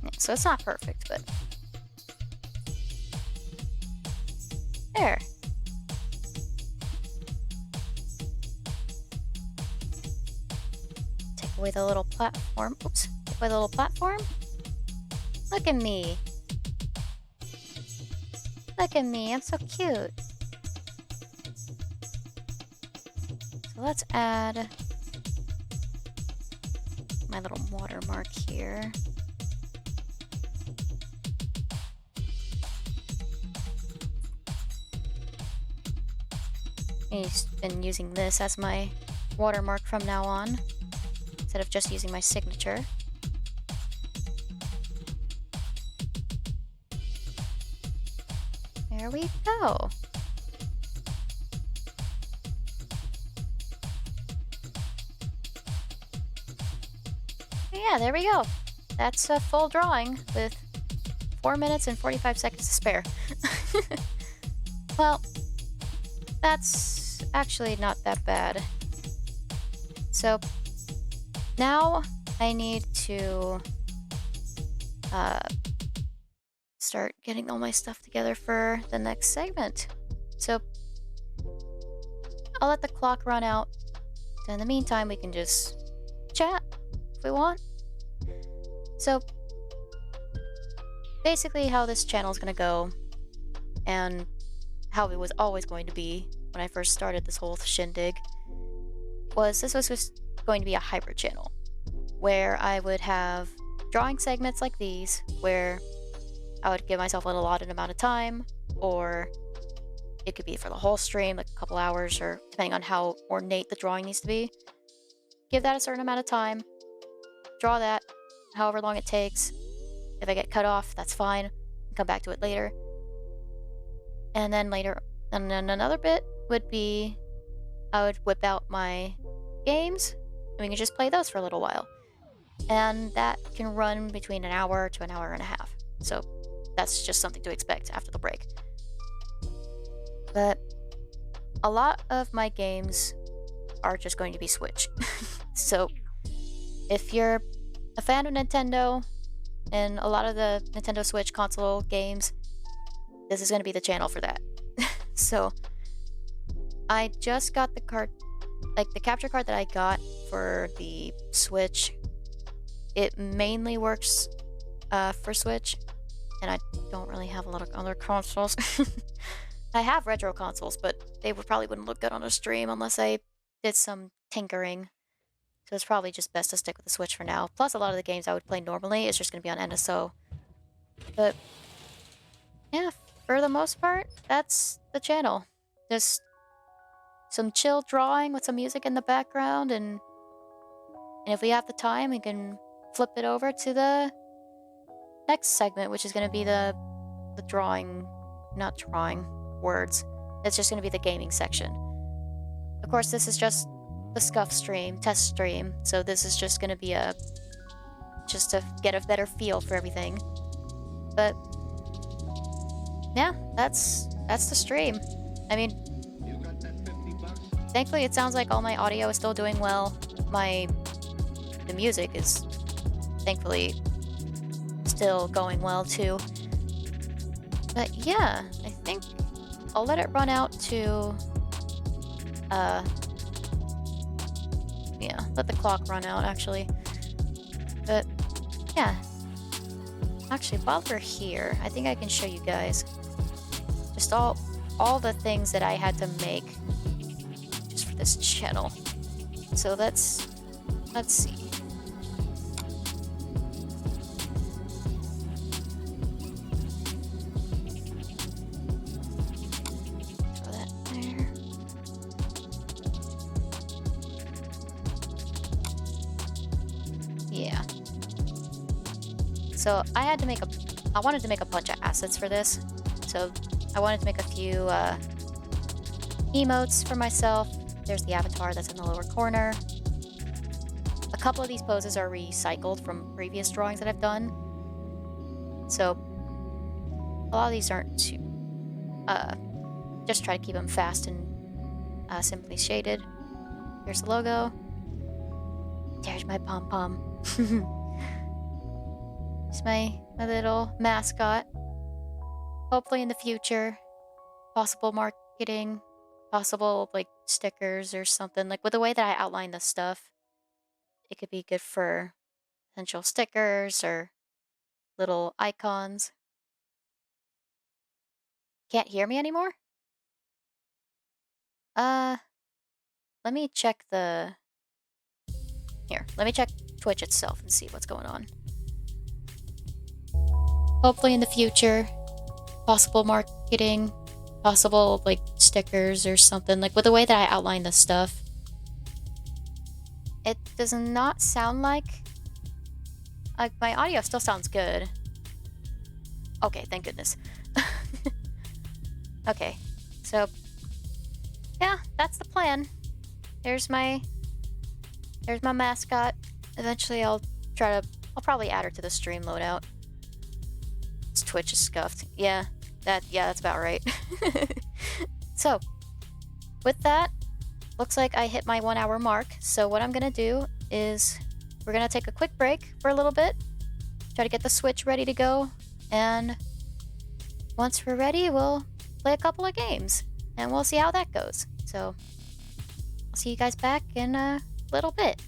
Yeah, so it's not perfect, but there. Take away the little platform. Oops. Take away the little platform. Look at me. Look at me. I'm so cute. So let's add my little watermark here. I've been using this as my watermark from now on, instead of just using my signature. There we go. Yeah, there we go. That's a full drawing with 4 minutes and 45 seconds to spare. Well, that's actually not that bad. So now I need to start getting all my stuff together for the next segment. So I'll let the clock run out. So in the meantime, we can just chat if we want. So basically how this channel is going to go, and how it was always going to be when I first started this whole shindig, was this was just going to be a hybrid channel where I would have drawing segments like these where I would give myself an allotted amount of time, or it could be for the whole stream, like a couple hours, or depending on how ornate the drawing needs to be. Give that a certain amount of time, draw that however long it takes. If I get cut off, that's fine. Come back to it later. And then another bit would be I would whip out my games, and we can just play those for a little while. And that can run between an hour to an hour and a half. So that's just something to expect after the break. But a lot of my games are just going to be Switch. So if you're a fan of Nintendo and a lot of the Nintendo Switch console games, this is going to be the channel for that. So I just got the card, like the capture card that I got for the Switch. It mainly works for Switch, and I don't really have a lot of other consoles. I have retro consoles, but they probably wouldn't look good on a stream unless I did some tinkering. So it's probably just best to stick with the Switch for now. Plus, a lot of the games I would play normally is just going to be on NSO. But yeah, for the most part, that's the channel. Just some chill drawing with some music in the background, and if we have the time, we can flip it over to the next segment, which is going to be the drawing, not drawing, words. It's just going to be the gaming section. Of course, this is just the Scuff stream, test stream, so this is just going to be just to get a better feel for everything. But yeah, that's the stream. I mean, thankfully it sounds like all my audio is still doing well. The music is thankfully still going well too. But yeah, I think I'll let it run out to yeah, let the clock run out actually. But yeah, actually while we're here, I think I can show you guys just all the things that I had to make just for this channel. So let's see. So I wanted to make a bunch of assets for this. So I wanted to make a few emotes for myself. There's the avatar that's in the lower corner. A couple of these poses are recycled from previous drawings that I've done. So a lot of these aren't too, just try to keep them fast and simply shaded. Here's the logo. There's my pom-pom. It's my little mascot. Hopefully in the future, possible marketing, possible like stickers or something. Like with the way that I outline this stuff, it could be good for potential stickers or little icons. Can't hear me anymore? Let me check let me check Twitch itself and see what's going on. Hopefully in the future, possible marketing, possible like stickers or something. Like with the way that I outline this stuff, it does not sound like my audio still sounds good. Okay, thank goodness. Okay, so yeah, that's the plan. There's my mascot. Eventually I'll probably add her to the stream loadout. It's Twitch is scuffed. Yeah, that's about right. So, with that, looks like I hit my 1 hour mark. So what I'm gonna do is we're gonna take a quick break for a little bit, try to get the Switch ready to go, and once we're ready, we'll play a couple of games, and we'll see how that goes. So, I'll see you guys back in a little bit.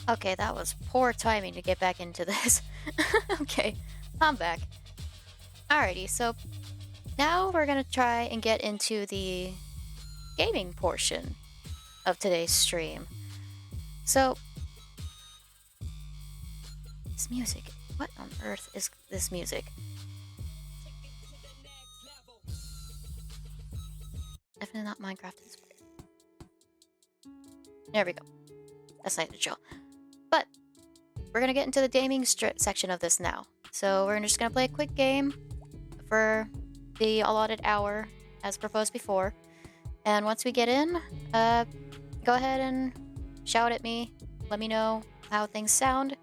Okay, that was poor timing to get back into this. Okay, I'm back. Alrighty, so now we're gonna try and get into the gaming portion of today's stream. So, this music. What on earth is this music? Definitely not Minecraft. There we go. That's nice and chill. But we're gonna get into the gaming section of this now. So we're just gonna play a quick game for the allotted hour, as proposed before. And once we get in, go ahead and shout at me. Let me know how things sound.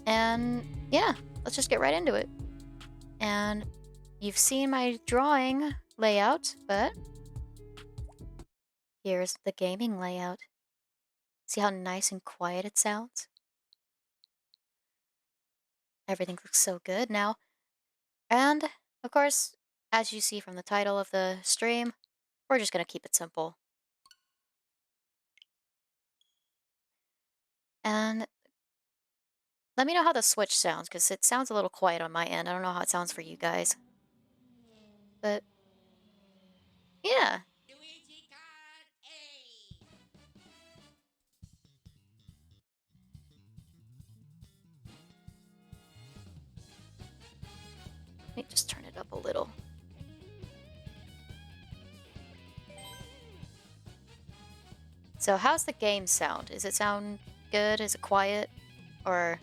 And yeah, let's just get right into it. And you've seen my drawing layout, but here's the gaming layout. See how nice and quiet it sounds? Everything looks so good now. And, of course, as you see from the title of the stream, we're just going to keep it simple. And let me know how the Switch sounds, because it sounds a little quiet on my end. I don't know how it sounds for you guys. But, yeah. Let me just turn it up a little. So how's the game sound? Does it sound good? Is it quiet? Or...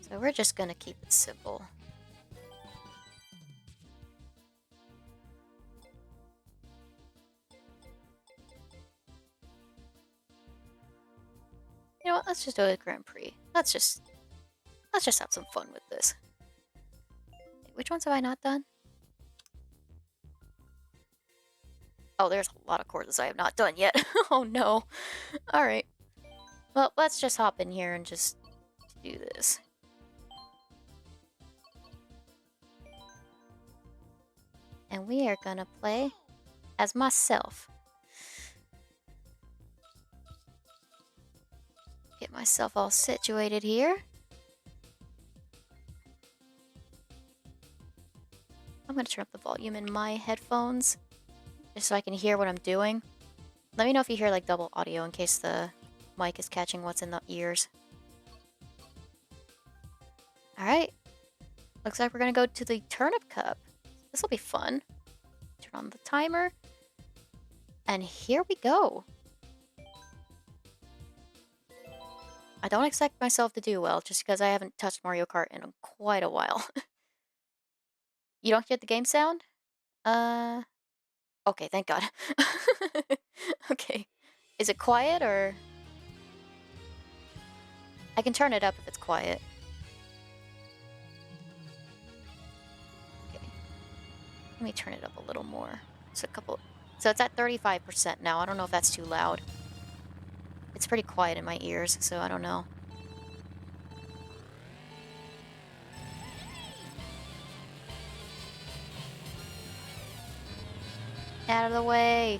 So we're just gonna keep it simple. You know what? Let's just do a Grand Prix. Let's just have some fun with this. Wait, which ones have I not done? Oh, there's a lot of courses I have not done yet. Oh no. Alright. Well, let's just hop in here and just do this. And we are gonna play as myself. Get myself all situated here. I'm gonna turn up the volume in my headphones, just so I can hear what I'm doing. Let me know if you hear like double audio in case the mic is catching what's in the ears. Alright. Looks like we're gonna go to the Turnip Cup. This will be fun. Turn on the timer. And here we go. I don't expect myself to do well, just because I haven't touched Mario Kart in quite a while. You don't get the game sound? Okay, thank God. Okay. Is it quiet, or... I can turn it up if it's quiet. Okay. Let me turn it up a little more. So it's at 35% now. I don't know if that's too loud. It's pretty quiet in my ears, so I don't know. Out of the way!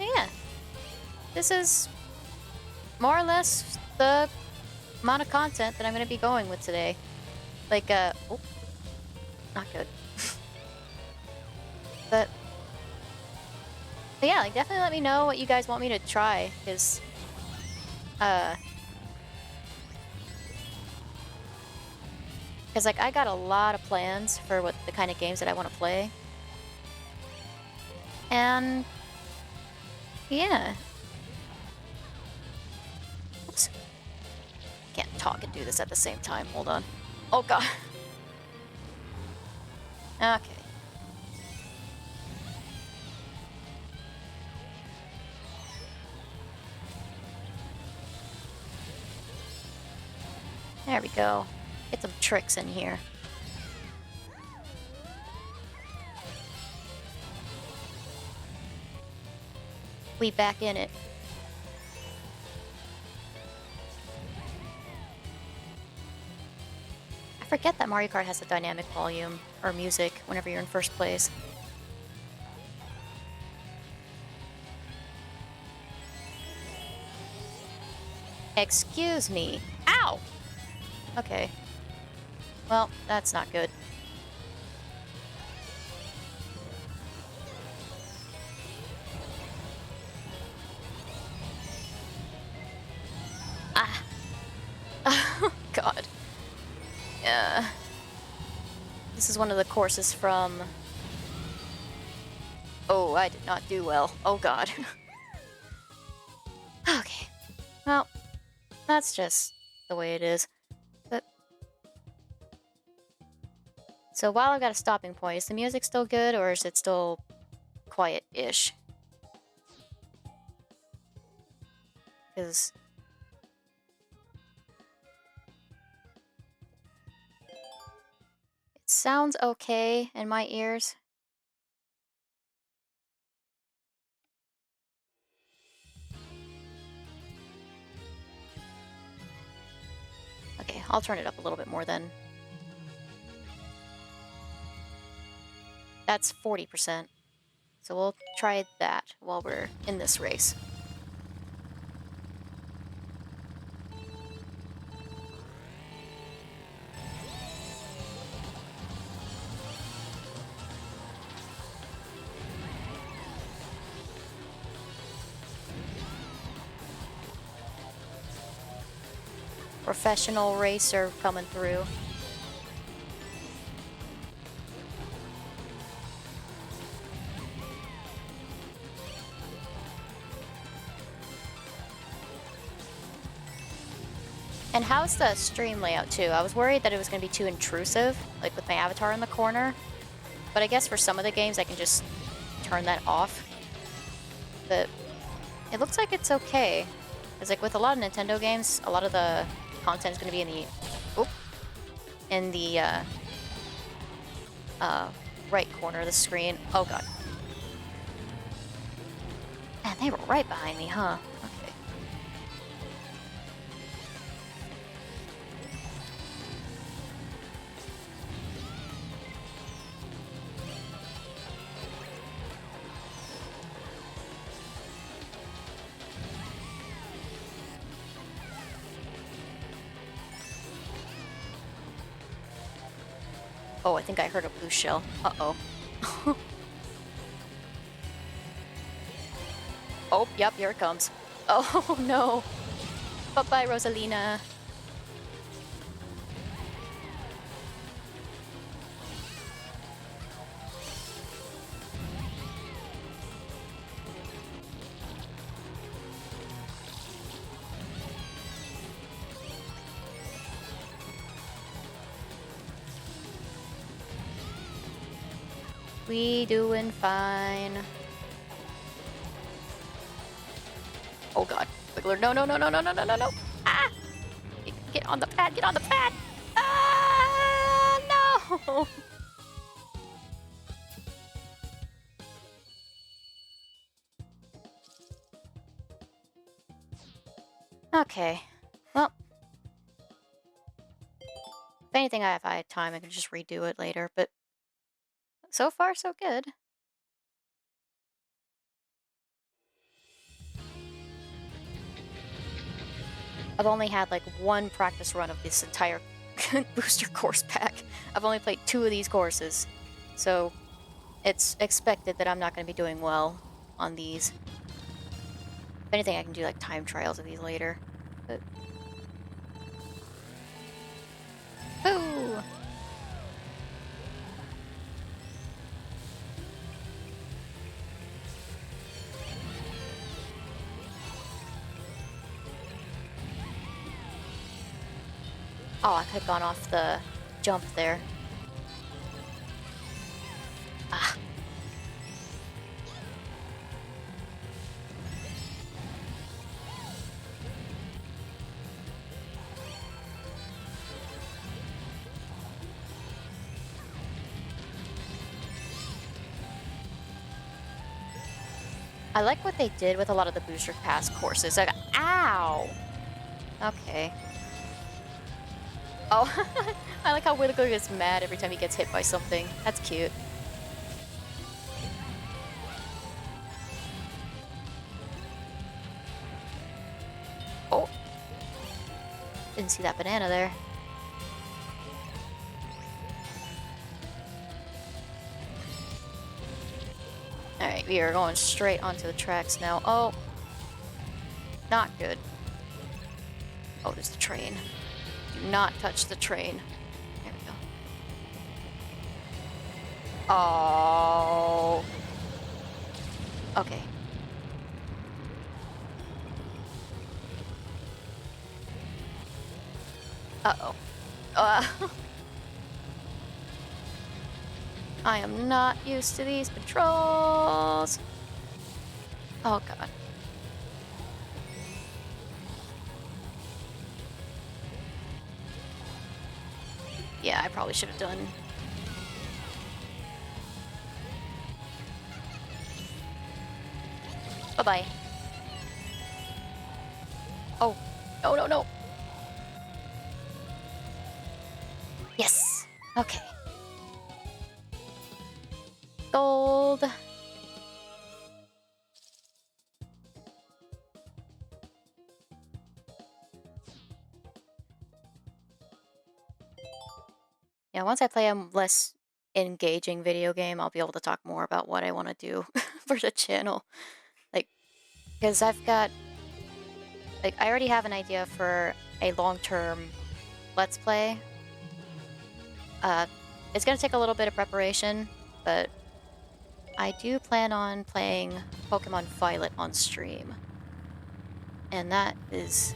Yeah. This is more or less the amount of content that I'm going to be going with today. Like, oh, not good. But yeah, like, definitely let me know what you guys want me to try, because, like, I got a lot of plans for what the kind of games that I want to play. And, yeah. Oops. Can't talk and do this at the same time. Hold on. Oh, God. Okay. There we go. Get some tricks in here. We back in it. forget that Mario Kart has a dynamic volume or music whenever you're in first place. Excuse me. Ow! Okay. Well, that's not good. Ah. Oh, God. This is one of the courses from... Oh, I did not do well. Oh, God. Okay. Well, that's just the way it is. But... So while I've got a stopping point, is the music still good, or is it still quiet-ish? Because... it sounds okay in my ears. Okay, I'll turn it up a little bit more then. That's 40%. So we'll try that while we're in this race. Professional racer coming through. And how's the stream layout too? I was worried that it was going to be too intrusive, like with my avatar in the corner. But I guess for some of the games I can just turn that off. But it looks like it's okay. Because like with a lot of Nintendo games, a lot of the content is going to be in the right corner of the screen. Oh god. Man, they were right behind me, huh? Okay. Oh, I think I heard a blue shell. Uh-oh. Oh, yep, here it comes. Oh, no. Bye-bye, Rosalina. We doing fine. Oh god. Wiggler, no, no, no, no, no, no, no, no, no. Ah! Get on the pad, get on the pad! Ah, no! Okay. Well. If anything, if I had time, I could just redo it later, but so far, so good. I've only had like one practice run of this entire booster course pack. I've only played 2 of these courses, so it's expected that I'm not going to be doing well on these. If anything, I can do like time trials of these later. But... Boo! Oh, I could have gone off the jump there. Ah. I like what they did with a lot of the booster pass courses. Like, ow! Okay. Oh, I like how Whittaker gets mad every time he gets hit by something. That's cute. Oh. Didn't see that banana there. Alright, we are going straight onto the tracks now. Oh. Not good. Oh, there's the train. Do not touch the train. There we go. Oh. Okay. Uh-oh. I am not used to these controls. Oh, God. Yeah, I probably should have done. Bye-bye. Oh. No, no, no. Yes. Okay. Gold. Yeah, once I play a less engaging video game, I'll be able to talk more about what I want to do for the channel. Like, because I've got, like, I already have an idea for a long-term Let's Play. It's gonna take a little bit of preparation, but I do plan on playing Pokemon Violet on stream. And that is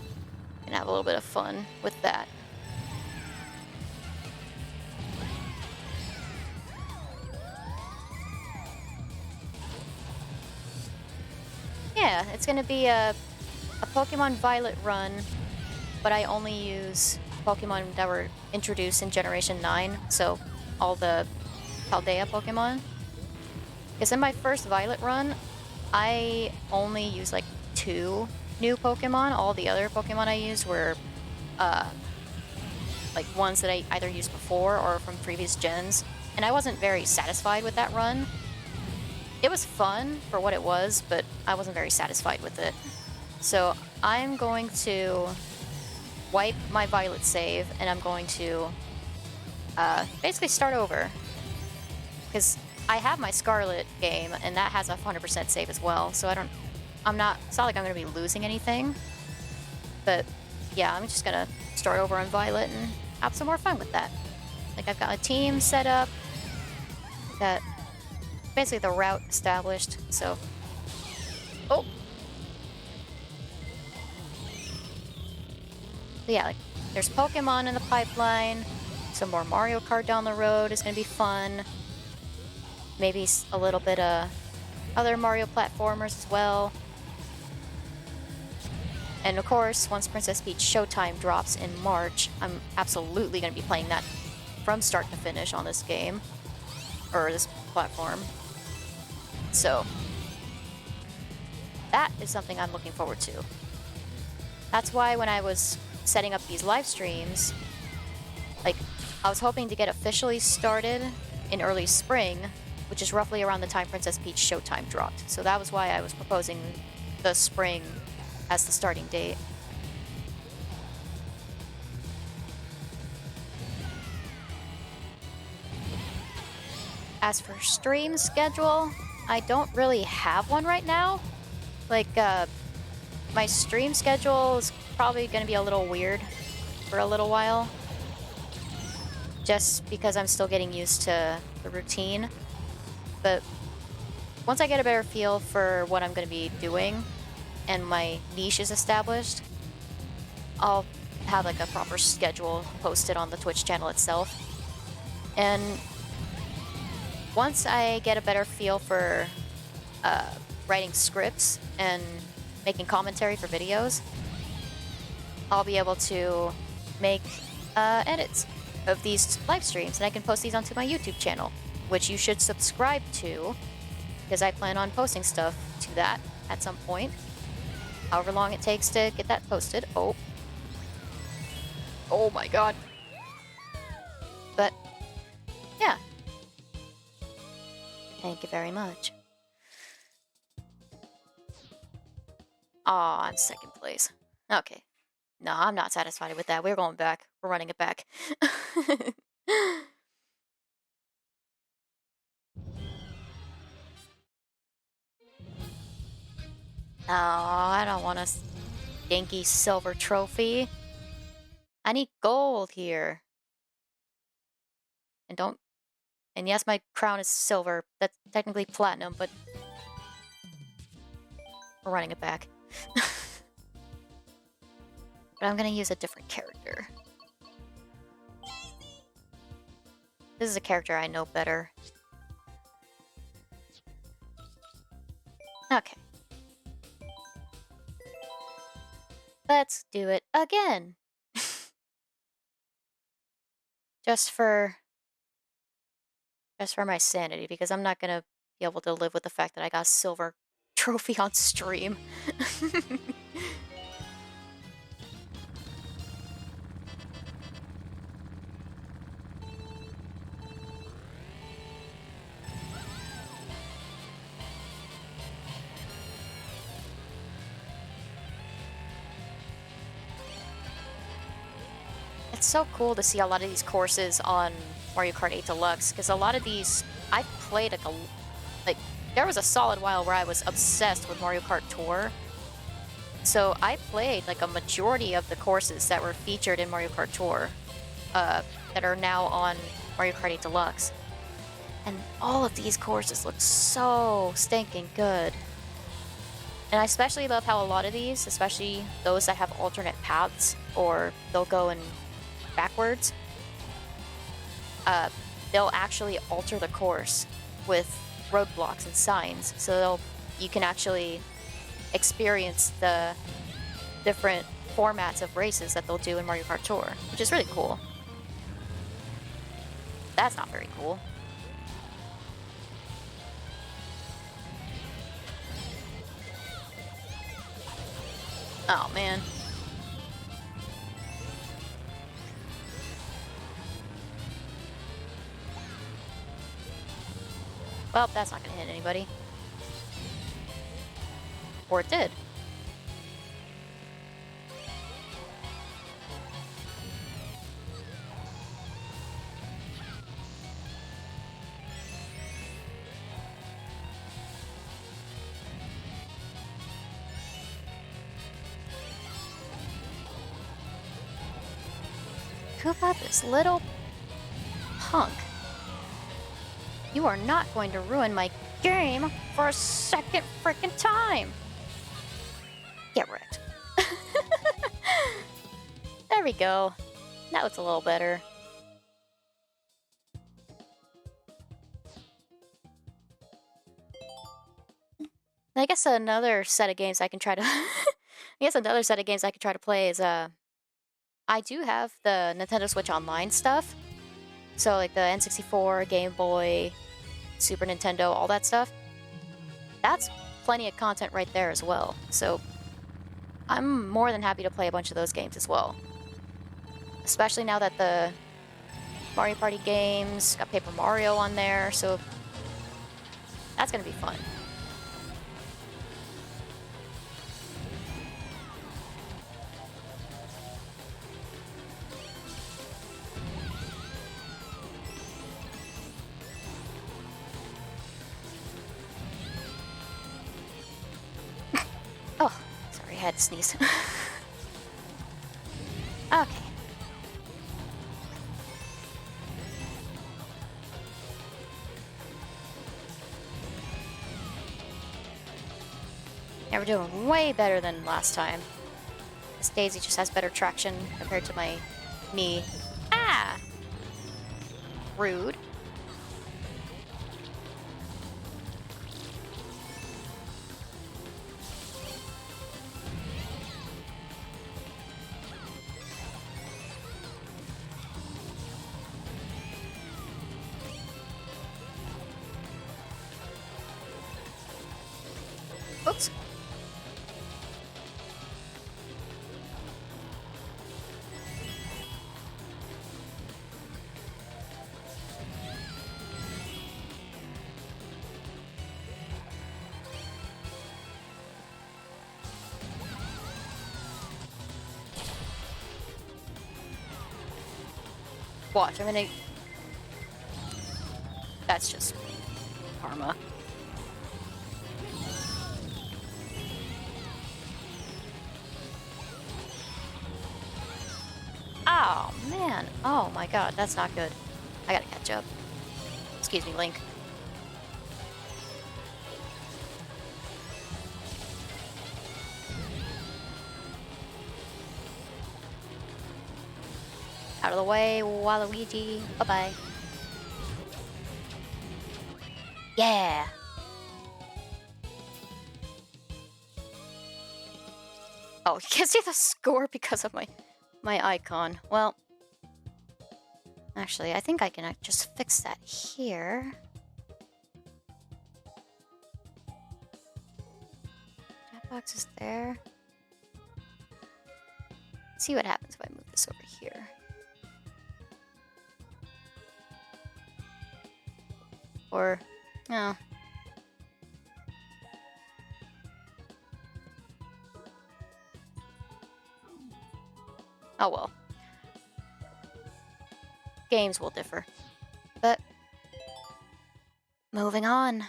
gonna have a little bit of fun with that. Yeah, it's gonna be a Pokemon Violet run, but I only use Pokemon that were introduced in Generation 9, so all the Paldea Pokemon. Because in my first Violet run, I only used like 2 new Pokemon. All the other Pokemon I used were like ones that I either used before or from previous gens, and I wasn't very satisfied with that run. It was fun for what it was, but I wasn't very satisfied with it. So I'm going to wipe my Violet save, and I'm going to basically start over. Because I have my Scarlet game, and that has a 100% save as well, so it's not like I'm going to be losing anything. But yeah, I'm just going to start over on Violet and have some more fun with that. Like, I've got a team set up, got basically the route established, so... Oh! But yeah, like, there's Pokemon in the pipeline, some more Mario Kart down the road is gonna be fun. Maybe a little bit of other Mario platformers as well. And of course, once Princess Peach Showtime drops in March, I'm absolutely gonna be playing that from start to finish on this game, or this platform. So, that is something I'm looking forward to. That's why when I was setting up these live streams, like, I was hoping to get officially started in early spring, which is roughly around the time Princess Peach Showtime dropped. So that was why I was proposing the spring as the starting date. As for stream schedule, I don't really have one right now. Like, my stream schedule is probably going to be a little weird for a little while. Just because I'm still getting used to the routine. But once I get a better feel for what I'm going to be doing and my niche is established, I'll have like a proper schedule posted on the Twitch channel itself. And once I get a better feel for writing scripts and making commentary for videos, I'll be able to make edits of these live streams, and I can post these onto my YouTube channel, which you should subscribe to, because I plan on posting stuff to that at some point, however long it takes to get that posted. Oh my god. Thank you very much. Aw, I'm second place. Okay. No, I'm not satisfied with that. We're going back. We're running it back. Oh, I don't want a stinky silver trophy. I need gold here. And don't... And yes, my crown is silver. That's technically platinum, but... We're running it back. But I'm gonna use a different character. This is a character I know better. Okay. Let's do it again. Just for my sanity, because I'm not gonna be able to live with the fact that I got a silver trophy on stream. It's so cool to see a lot of these courses on Mario Kart 8 Deluxe, because a lot of these, I played like, there was a solid while where I was obsessed with Mario Kart Tour. So I played like a majority of the courses that were featured in Mario Kart Tour, that are now on Mario Kart 8 Deluxe. And all of these courses look so stinking good. And I especially love how a lot of these, especially those that have alternate paths, or they'll go in backwards, they'll actually alter the course with roadblocks and signs, so you can actually experience the different formats of races that they'll do in Mario Kart Tour, which is really cool. That's not very cool. Oh, man. Well, that's not gonna hit anybody. Or it did. Koopa, this little punk. You are not going to ruin my game for a second frickin' time. Get wrecked. There we go. Now it's a little better. I guess another set of games I can try to... another set of games I can try to play is, I do have the Nintendo Switch Online stuff. So, like, the N64, Game Boy, Super Nintendo, all that stuff. That's plenty of content right there as well. So, I'm more than happy to play a bunch of those games as well. Especially now that the Mario Party games got Paper Mario on there, so that's gonna be fun. Oh, sorry, I had to sneeze. Okay. Yeah, we're doing way better than last time. This Daisy just has better traction compared to me. Ah! Rude. Oops. Watch, I'm gonna... That's just karma. Oh, man. Oh, my God. That's not good. I gotta catch up. Excuse me, Link. Out of the way, Waluigi. Bye-bye. Yeah! Oh, you can't see the score because of my icon. Well, actually, I think I can just fix that here. That box is there. Let's see what happens if I move this over here. Or, no. Oh well. Games will differ. But, moving on.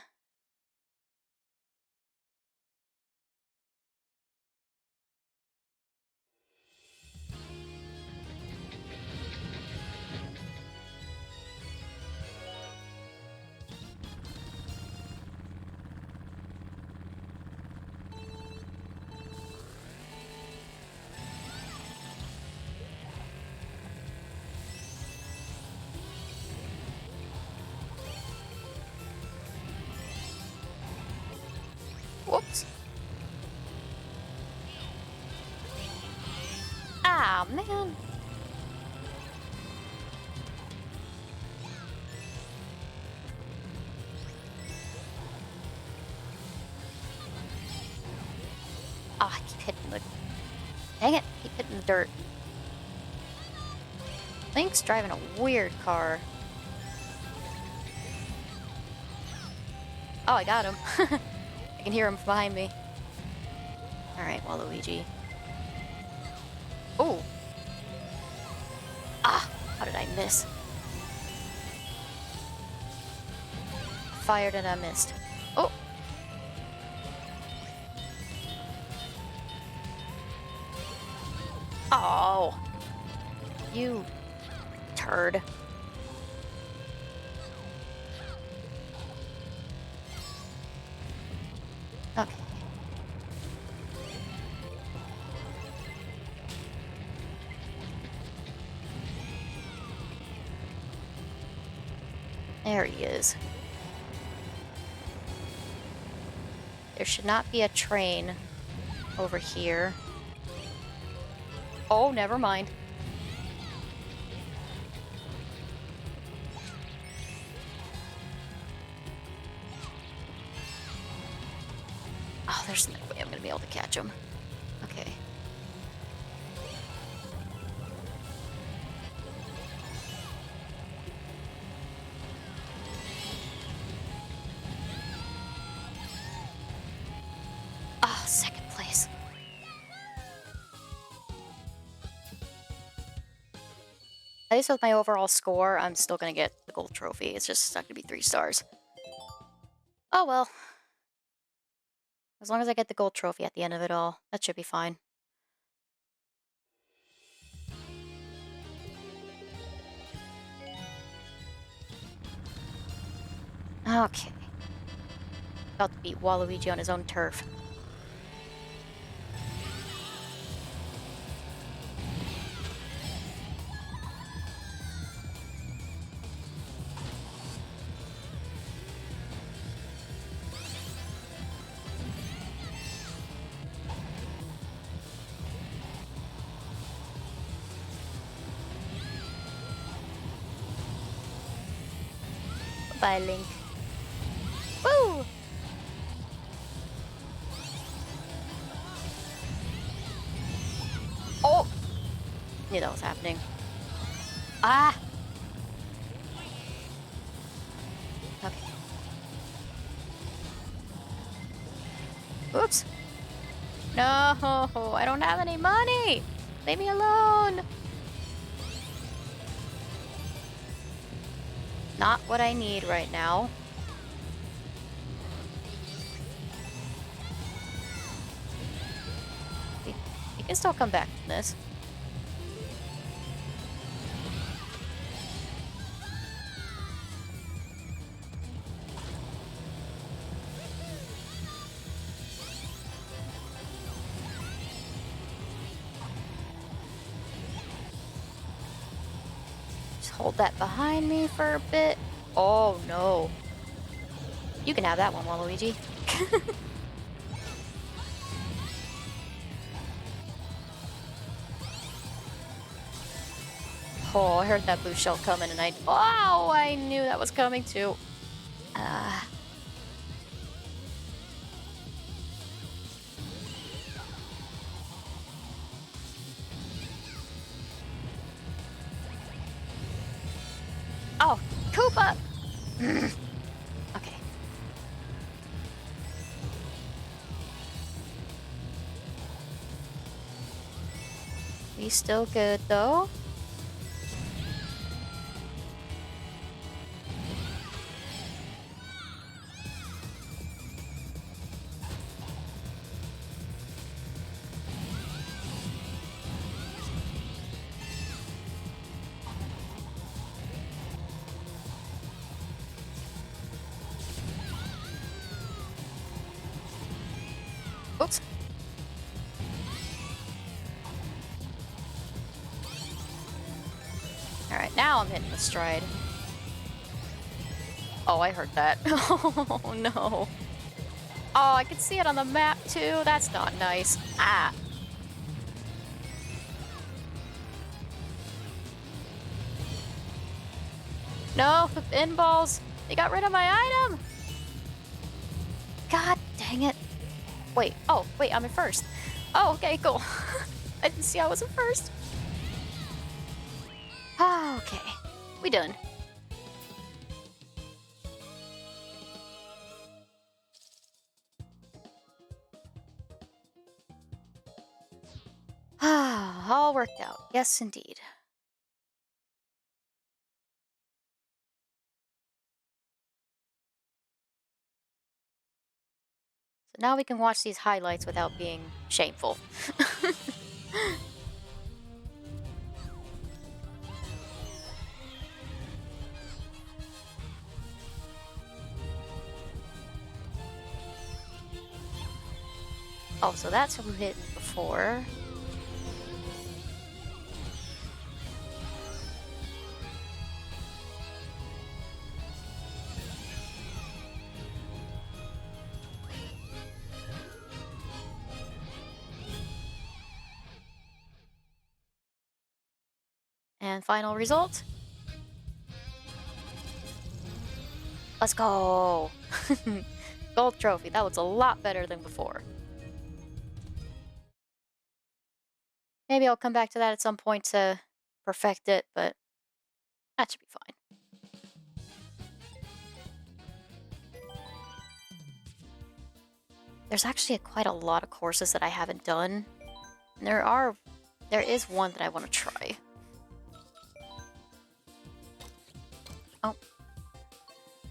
Whoops. Ah, man. Ah, I keep hitting the... Dang it, keep hitting the dirt. Link's driving a weird car. Oh, I got him. I can hear him behind me. Alright, Waluigi. Oh! Ah! How did I miss? Fired and I missed. Oh! Oh! You turd. Okay. There he is. There should not be a train over here. Oh, never mind. Oh, there's no way I'm gonna be able to catch him. Okay. Ah, second place. At least with my overall score, I'm still gonna get the gold trophy. It's just not gonna be 3 stars. Oh well. As long as I get the gold trophy at the end of it all, that should be fine. Okay. About to beat Waluigi on his own turf. Bye, Link. Woo! Oh! Knew that was happening. Ah! Okay. Oops. No! I don't have any money! Leave me alone! Not what I need right now. He can still come back from this. Just hold that behind me for a bit. Oh, no. You can have that one, Waluigi. Oh, I heard that blue shell coming and I knew that was coming too. Oh, Koopa! Okay. He's still good though. Oops. Alright, now I'm hitting the stride. Oh, I heard that. Oh, no. Oh, I can see it on the map, too. That's not nice. Ah. No, the pinballs. They got rid of my item. God dang it. Wait. Oh, wait, I'm in first. Oh, okay, cool. I didn't see I was in first. Ah, okay. We done. Ah, all worked out. Yes, indeed. So now we can watch these highlights without being shameful. Oh, so that's who hit before. And final result. Let's go! Gold trophy. That was a lot better than before. Maybe I'll come back to that at some point to perfect it, but that should be fine. There's actually quite a lot of courses that I haven't done. And there is one that I want to try. Oh.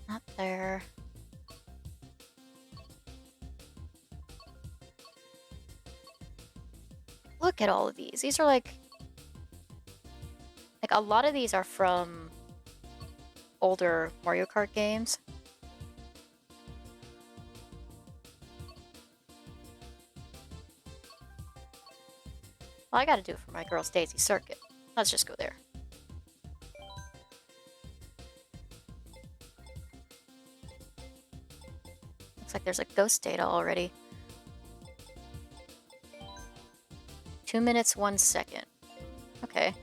Not there. Look at all of these. These are like a lot of these are from older Mario Kart games. Well, I gotta do it for my girl's Daisy Circuit. Let's just go there. Looks like there's a ghost data already. 2 minutes, 1 second. Okay.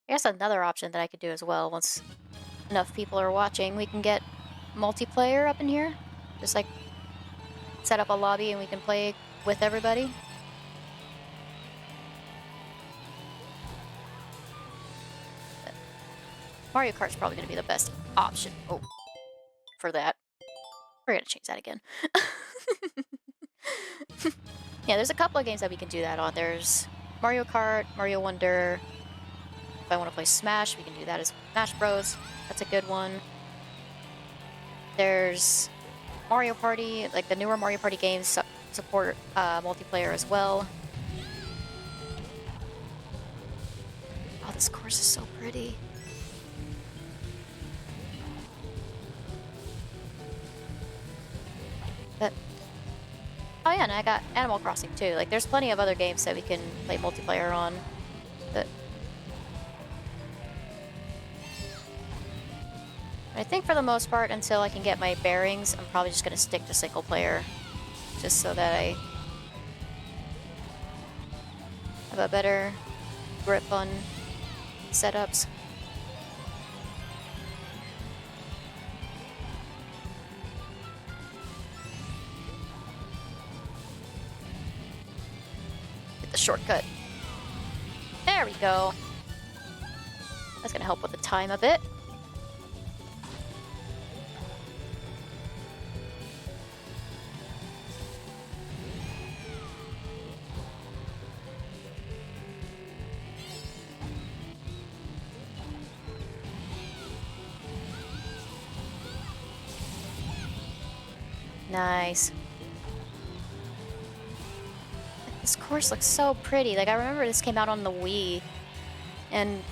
I guess another option that I could do as well, once enough people are watching, we can get multiplayer up in here. Just like set up a lobby and we can play with everybody. But Mario Kart's probably going to be the best option for that. We're going to change that again. Yeah, there's a couple of games that we can do that on. There's Mario Kart, Mario Wonder. If I want to play Smash, we can do that as Smash Bros. That's a good one. There's Mario Party, like the newer Mario Party games support multiplayer as well. Oh, this course is so pretty. But oh yeah, and I got Animal Crossing too. Like, there's plenty of other games that we can play multiplayer on. But I think for the most part, until I can get my bearings, I'm probably just gonna stick to single player, just so that I have a better grip on setups. Hit the shortcut. There we go. That's gonna help with the time a bit. Nice. This course looks so pretty. Like, I remember this came out on the Wii, and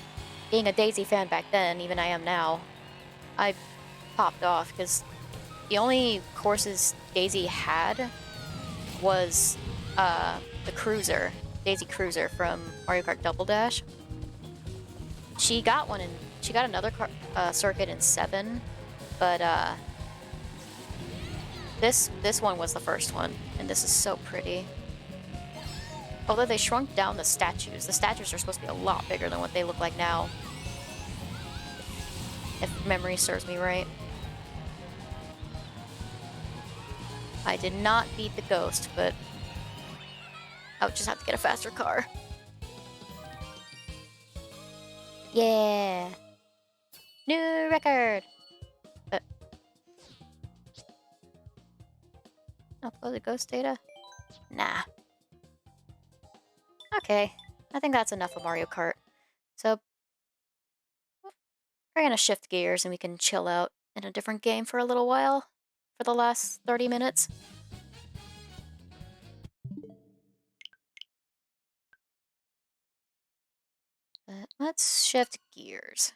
being a Daisy fan back then, even I am now, I popped off because the only courses Daisy had was the Cruiser, Daisy Cruiser from Mario Kart Double Dash. She got another circuit in 7, but this one was the first one, and this is so pretty. Although they shrunk down the statues. The statues are supposed to be a lot bigger than what they look like now, if memory serves me right. I did not beat the ghost, but I would just have to get a faster car. Yeah! New record! Upload the ghost data? Nah. Okay, I think that's enough of Mario Kart. So, we're gonna shift gears and we can chill out in a different game for a little while, for the last 30 minutes. But let's shift gears.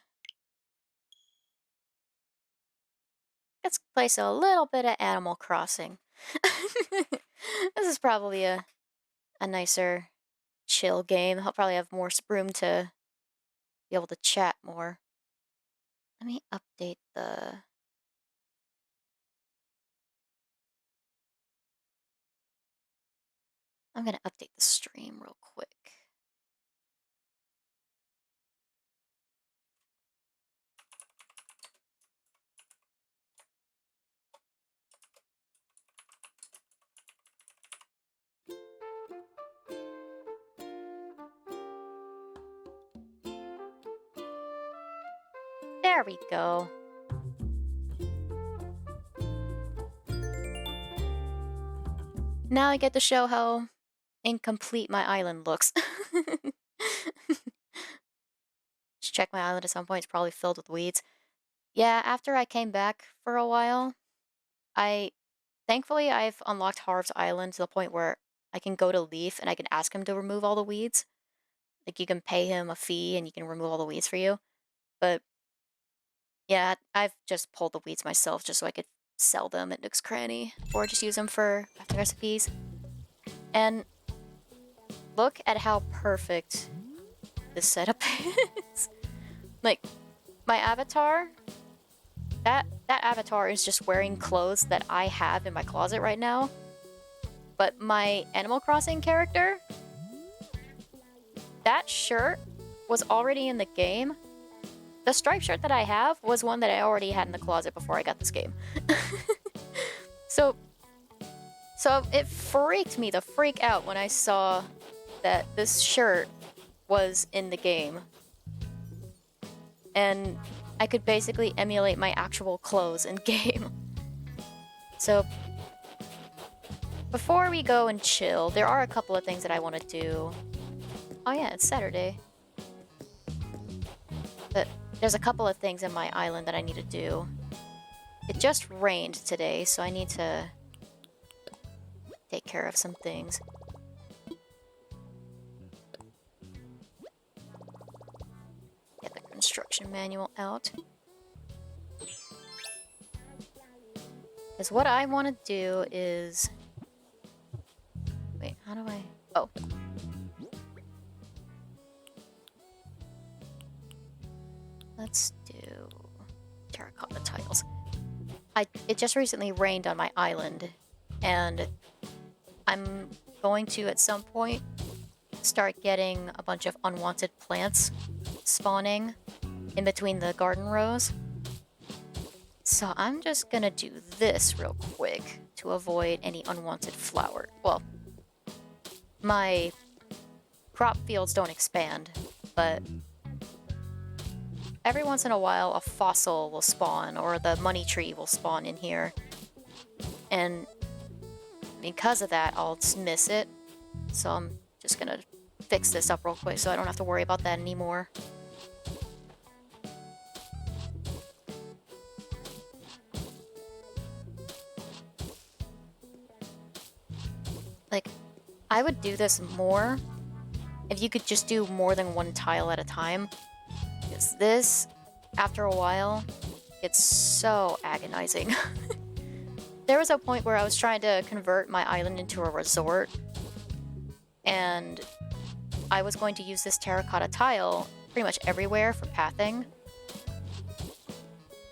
Let's play a little bit of Animal Crossing. This is probably a nicer, chill game. I'll probably have more room to be able to chat more. Let me update the... I'm gonna update the stream real quick. There we go. Now I get to show how incomplete my island looks. Just check my island at some point. It's probably filled with weeds. Yeah, after I came back for a while, thankfully I've unlocked Harv's Island to the point where I can go to Leaf and I can ask him to remove all the weeds. Like, you can pay him a fee and he can remove all the weeds for you. But yeah, I've just pulled the weeds myself just so I could sell them at Nook's Cranny or just use them for crafting recipes. And look at how perfect this setup is. Like, my avatar, that avatar is just wearing clothes that I have in my closet right now. But my Animal Crossing character, that shirt was already in the game. The striped shirt that I have was one that I already had in the closet before I got this game. So it freaked me the freak out when I saw that this shirt was in the game. And I could basically emulate my actual clothes in game. So before we go and chill, there are a couple of things that I want to do. Oh yeah, it's Saturday. But there's a couple of things in my island that I need to do. It just rained today, so I need to take care of some things. Get the construction manual out. Because what I want to do is... Wait, how do I... Oh. Let's do terracotta tiles. It just recently rained on my island, and I'm going to, at some point, start getting a bunch of unwanted plants spawning in between the garden rows. So I'm just gonna do this real quick to avoid any unwanted flower. Well, my crop fields don't expand, but every once in a while a fossil will spawn, or the money tree will spawn in here. And because of that, I'll miss it. So I'm just gonna fix this up real quick so I don't have to worry about that anymore. Like, I would do this more if you could just do more than one tile at a time. Because this, after a while, gets so agonizing. There was a point where I was trying to convert my island into a resort, and I was going to use this terracotta tile pretty much everywhere for pathing.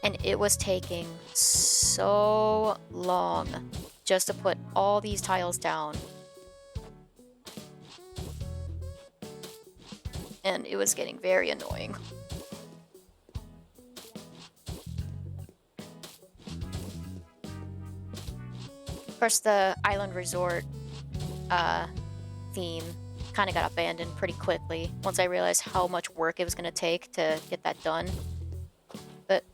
And it was taking so long just to put all these tiles down. And it was getting very annoying. Of course, the island resort theme kind of got abandoned pretty quickly once I realized how much work it was going to take to get that done. But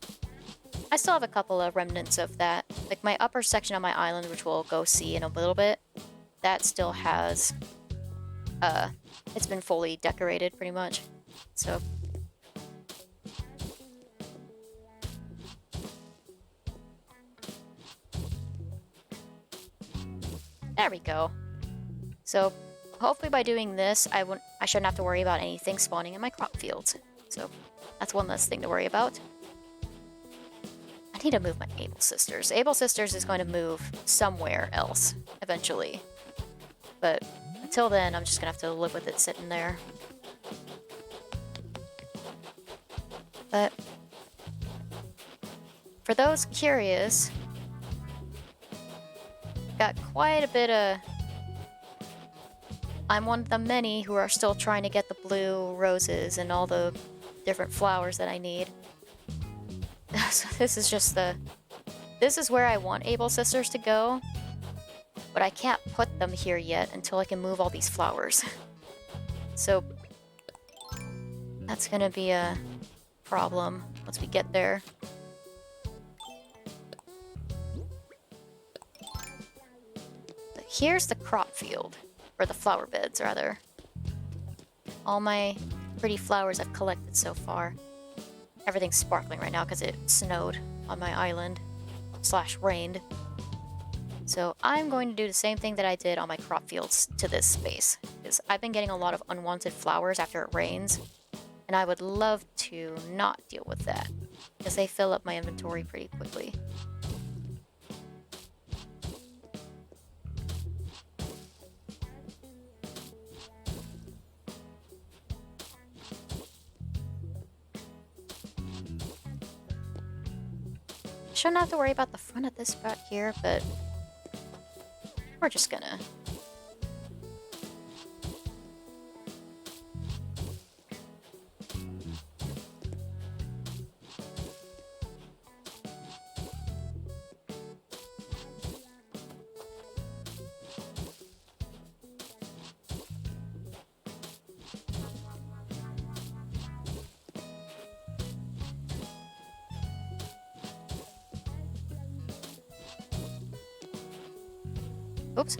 I still have a couple of remnants of that. Like my upper section of my island, which we'll go see in a little bit, that still has, it's been fully decorated pretty much. So there we go. So hopefully by doing this, I shouldn't have to worry about anything spawning in my crop fields. So that's one less thing to worry about. I need to move my Able Sisters. Able Sisters is going to move somewhere else eventually. But until then, I'm just going to have to live with it sitting there. But for those curious, got quite a bit of... I'm one of the many who are still trying to get the blue roses and all the different flowers that I need. So this is just the... This is where I want Able Sisters to go, but I can't put them here yet until I can move all these flowers. So that's gonna be a problem once we get there. But here's the crop field, or the flower beds rather. All my pretty flowers I've collected so far. Everything's sparkling right now because it snowed on my island / rained. So I'm going to do the same thing that I did on my crop fields to this space, because I've been getting a lot of unwanted flowers after it rains, and I would love to not deal with that, because they fill up my inventory pretty quickly. Shouldn't have to worry about the front of this spot here, but we're just gonna... Oops.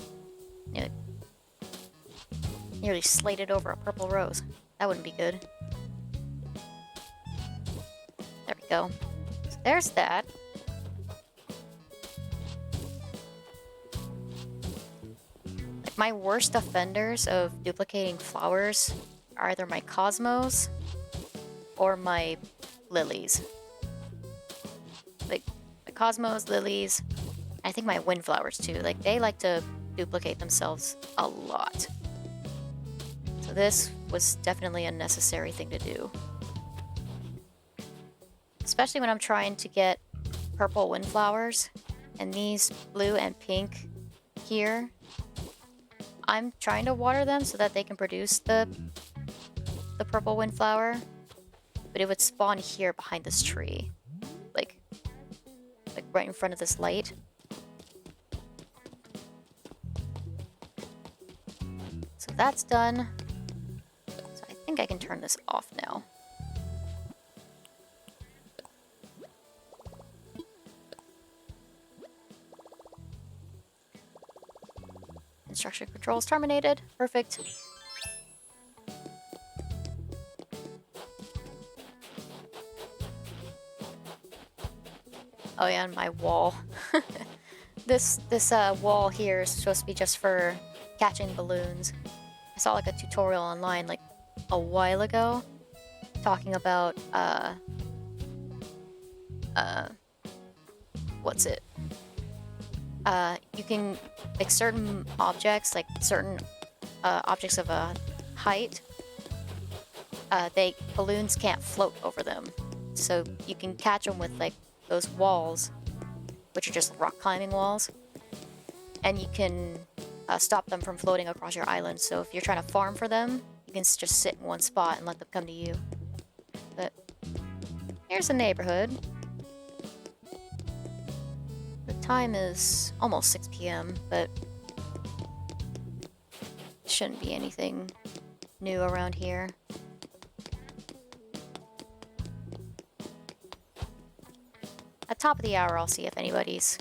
Nearly slated over a purple rose. That wouldn't be good. There we go. So there's that. Like, my worst offenders of duplicating flowers are either my cosmos or my lilies. Like, my cosmos, lilies, I think my windflowers too. Like, they like to duplicate themselves a lot. So this was definitely a necessary thing to do. Especially when I'm trying to get purple windflowers, and these blue and pink here, I'm trying to water them so that they can produce the purple windflower, but it would spawn here behind this tree, like right in front of this light. So that's done. So I think I can turn this off now. Instruction controls terminated. Perfect. Oh yeah, and my wall. This wall here is supposed to be just for catching balloons. I saw like a tutorial online like a while ago talking about what's it? You can, like, certain objects, like certain objects of a height, balloons can't float over them. So you can catch them with like those walls, which are just rock climbing walls, and you can stop them from floating across your island. So if you're trying to farm for them, you can just sit in one spot and let them come to you. But here's the neighborhood. The time is almost 6 p.m., but shouldn't be anything new around here. At top of the hour, I'll see if anybody's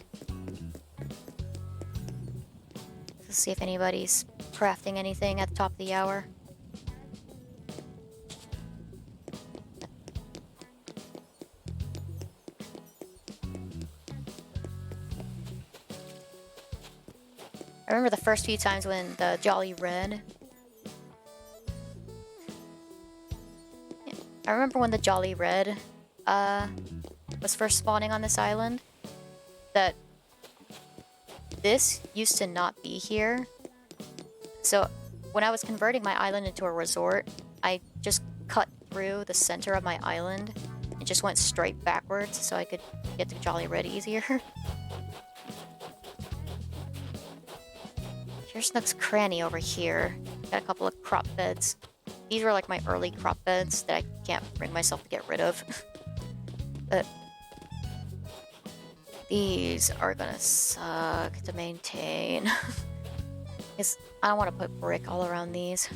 crafting anything at the top of the hour. I remember the first few times when the Jolly Red... Yeah, I remember when the Jolly Red was first spawning on this island, that this used to not be here. So when I was converting my island into a resort, I just cut through the center of my island and just went straight backwards so I could get to Jolly Red easier. Here's Nook's Cranny over here. Got a couple of crop beds. These were like my early crop beds that I can't bring myself to get rid of. But these are gonna suck to maintain. Because I don't want to put brick all around these.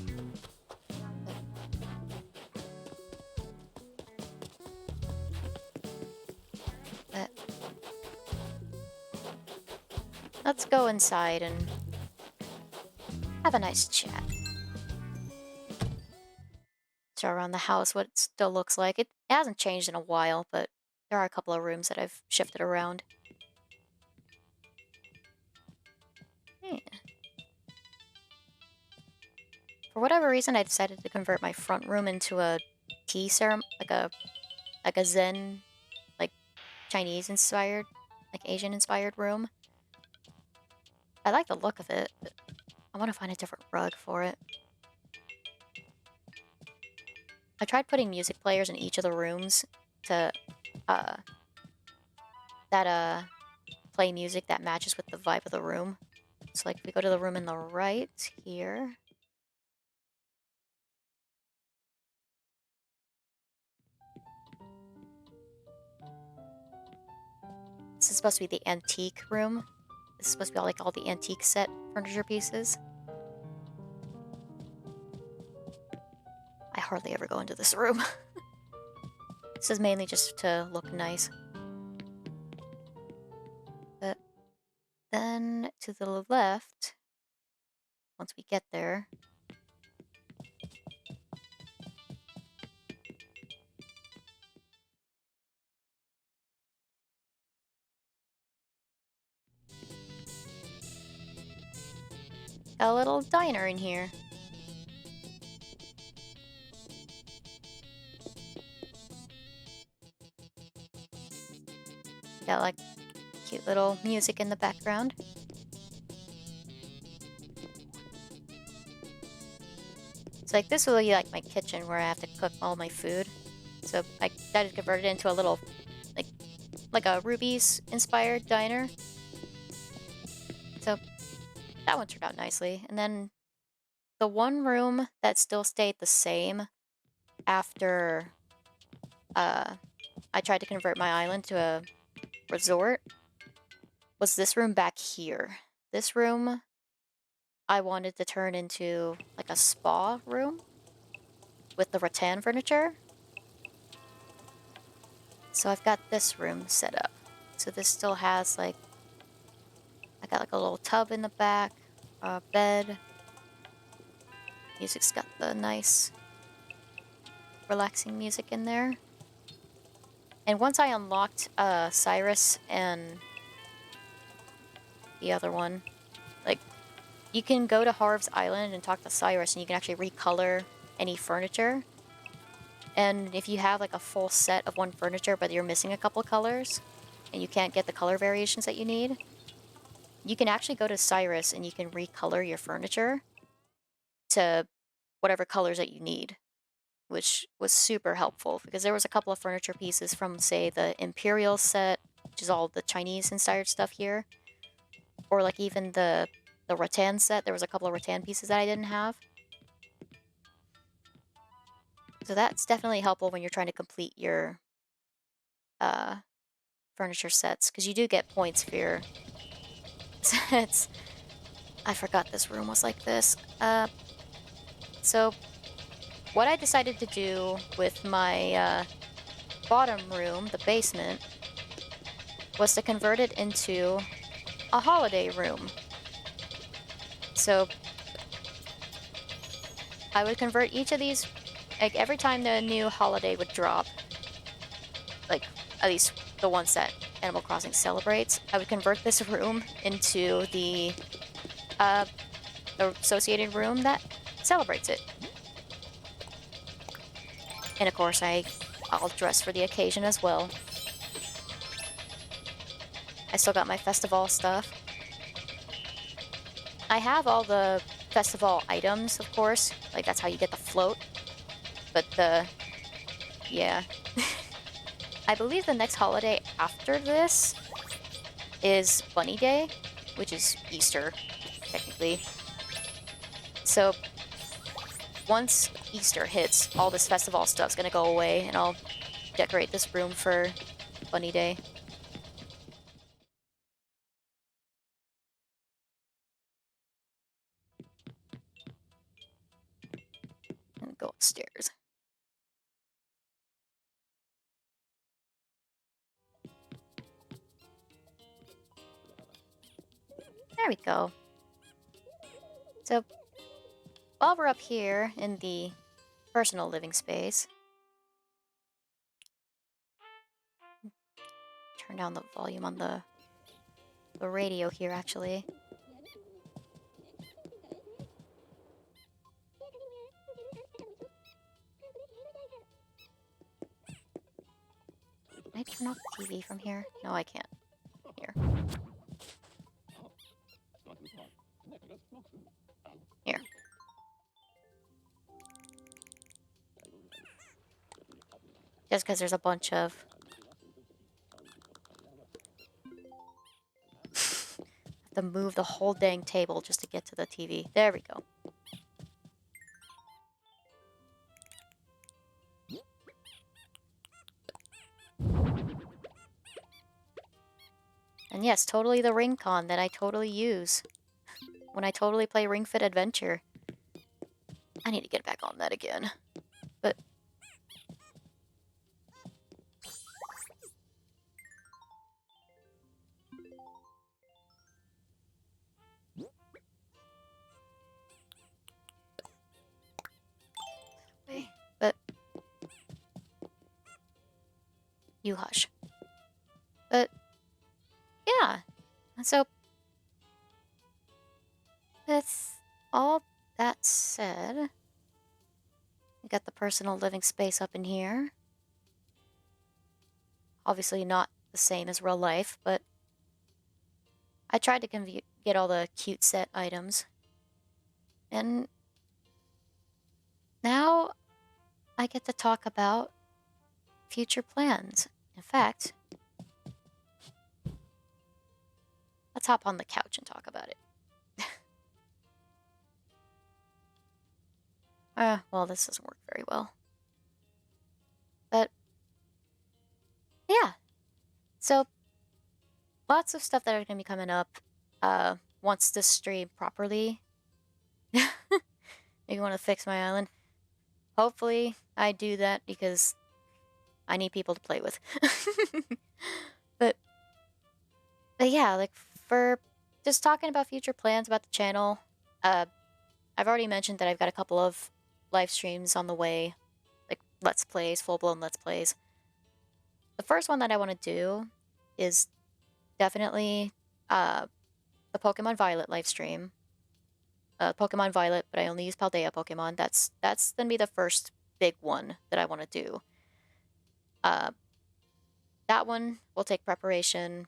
But let's go inside and have a nice chat. Show around the house what it still looks like. It hasn't changed in a while, but there are a couple of rooms that I've shifted around. Yeah. For whatever reason, I decided to convert my front room into a tea ceremony, like a Zen, like Chinese-inspired, like Asian-inspired room. I like the look of it, but I want to find a different rug for it. I tried putting music players in each of the rooms to play music that matches with the vibe of the room. So like if we go to the room in the right here. This is supposed to be the antique room. This is supposed to be all the antique set furniture pieces. I hardly ever go into this room. This is mainly just to look nice. But then to the left, once we get there, Got a little diner in here. Got like cute little music in the background. So like this will be like my kitchen where I have to cook all my food. So I decided to convert it into a little like a Ruby's inspired diner. So that one turned out nicely. And then the one room that still stayed the same after I tried to convert my island to a resort was this room back here. This room I wanted to turn into like a spa room with the rattan furniture. So I've got this room set up. So this still has like, I got like a little tub in the back, a bed. Music's got the nice relaxing music in there. And once I unlocked Cyrus and the other one, like, you can go to Harv's Island and talk to Cyrus and you can actually recolor any furniture. And if you have like a full set of one furniture but you're missing a couple colors and you can't get the color variations that you need, you can actually go to Cyrus and you can recolor your furniture to whatever colors that you need, which was super helpful because there was a couple of furniture pieces from, say, the Imperial set, which is all the Chinese-inspired stuff here, or like even the rattan set. There was a couple of rattan pieces that I didn't have. So that's definitely helpful when you're trying to complete your furniture sets, because you do get points for your sets. I forgot this room was like this. So what I decided to do with my bottom room, the basement, was to convert it into a holiday room. So I would convert each of these, like every time the new holiday would drop, like at least the ones that Animal Crossing celebrates, I would convert this room into the associated room that celebrates it. And of course, I'll dress for the occasion as well. I still got my festival stuff. I have all the festival items, of course. Like, that's how you get the float. But yeah. I believe the next holiday after this is Bunny Day, which is Easter, technically. So once Easter hits, all this festival stuff's gonna go away, and I'll decorate this room for Bunny Day. And go upstairs. There we go. So while we're up here in the personal living space, turn down the volume on the radio here, actually. Can I turn off the TV from here? No, I can't. Here. Here. Just because there's a bunch of... have to move the whole dang table just to get to the TV. There we go. And yes, totally the Ring Con that I totally use when I totally play Ring Fit Adventure. I need to get back on that again. But... but... you hush. But... yeah. And so... all that said, we got the personal living space up in here. Obviously not the same as real life, but I tried to get all the cute set items. And now I get to talk about future plans. In fact, let's hop on the couch and talk about it. Well, this doesn't work very well. But, yeah. So, lots of stuff that are going to be coming up once this stream properly. Maybe want to fix my island. Hopefully, I do that because I need people to play with. but, but yeah, like, for just talking about future plans about the channel, I've already mentioned that I've got a couple of live streams on the way, like Let's Plays, full-blown Let's Plays. The first one that I want to do is definitely the Pokemon Violet live stream. Pokemon Violet, but I only use Paldea Pokemon. That's gonna be the first big one that I want to do. That one will take preparation,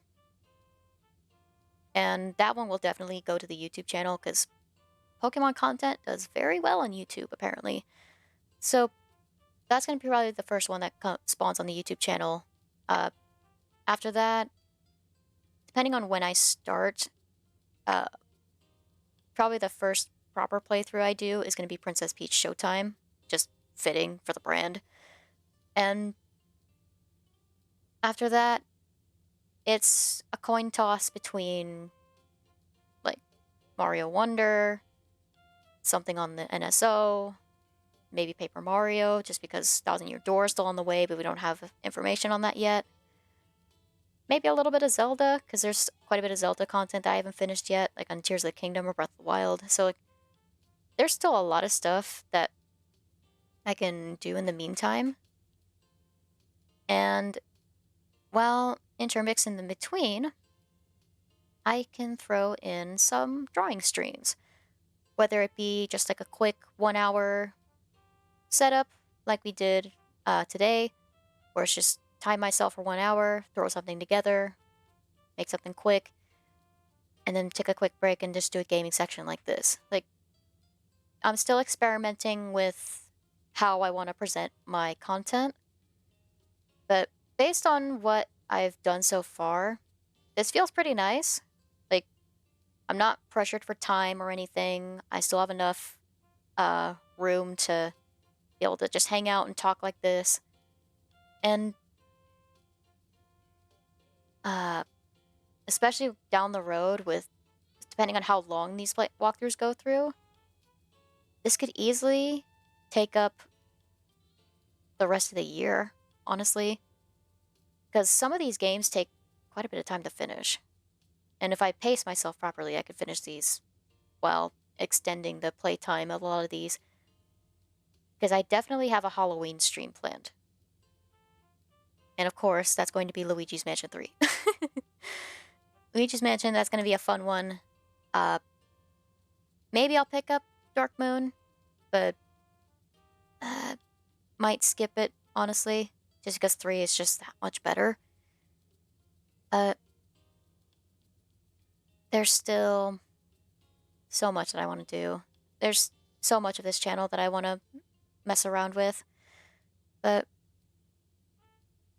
and that one will definitely go to the YouTube channel because Pokemon content does very well on YouTube, apparently. So that's going to be probably the first one that spawns on the YouTube channel. After that, depending on when I start, probably the first proper playthrough I do is going to be Princess Peach Showtime, just fitting for the brand. And after that, it's a coin toss between, like, Mario Wonder, something on the NSO, maybe Paper Mario, just because Thousand Year Door is still on the way, but we don't have information on that yet. Maybe a little bit of Zelda, because there's quite a bit of Zelda content that I haven't finished yet, like on Tears of the Kingdom or Breath of the Wild. So, like, there's still a lot of stuff that I can do in the meantime. And, well, intermix in the between, I can throw in some drawing streams. Whether it be just like a quick 1 hour setup, like we did today, where it's just time myself for 1 hour, throw something together, make something quick, and then take a quick break and just do a gaming section like this. Like, I'm still experimenting with how I want to present my content, but based on what I've done so far, this feels pretty nice. Like, I'm not pressured for time or anything. I still have enough room to be able to just hang out and talk like this. And especially down the road with, depending on how long these walkthroughs go through, this could easily take up the rest of the year, honestly. Because some of these games take quite a bit of time to finish. And if I pace myself properly, I could finish these while extending the playtime of a lot of these. Because I definitely have a Halloween stream planned. And of course, that's going to be Luigi's Mansion 3. Luigi's Mansion, that's going to be a fun one. Maybe I'll pick up Dark Moon, but might skip it, honestly, just because 3 is just that much better. There's still so much that I want to do. There's so much of this channel that I want to mess around with. But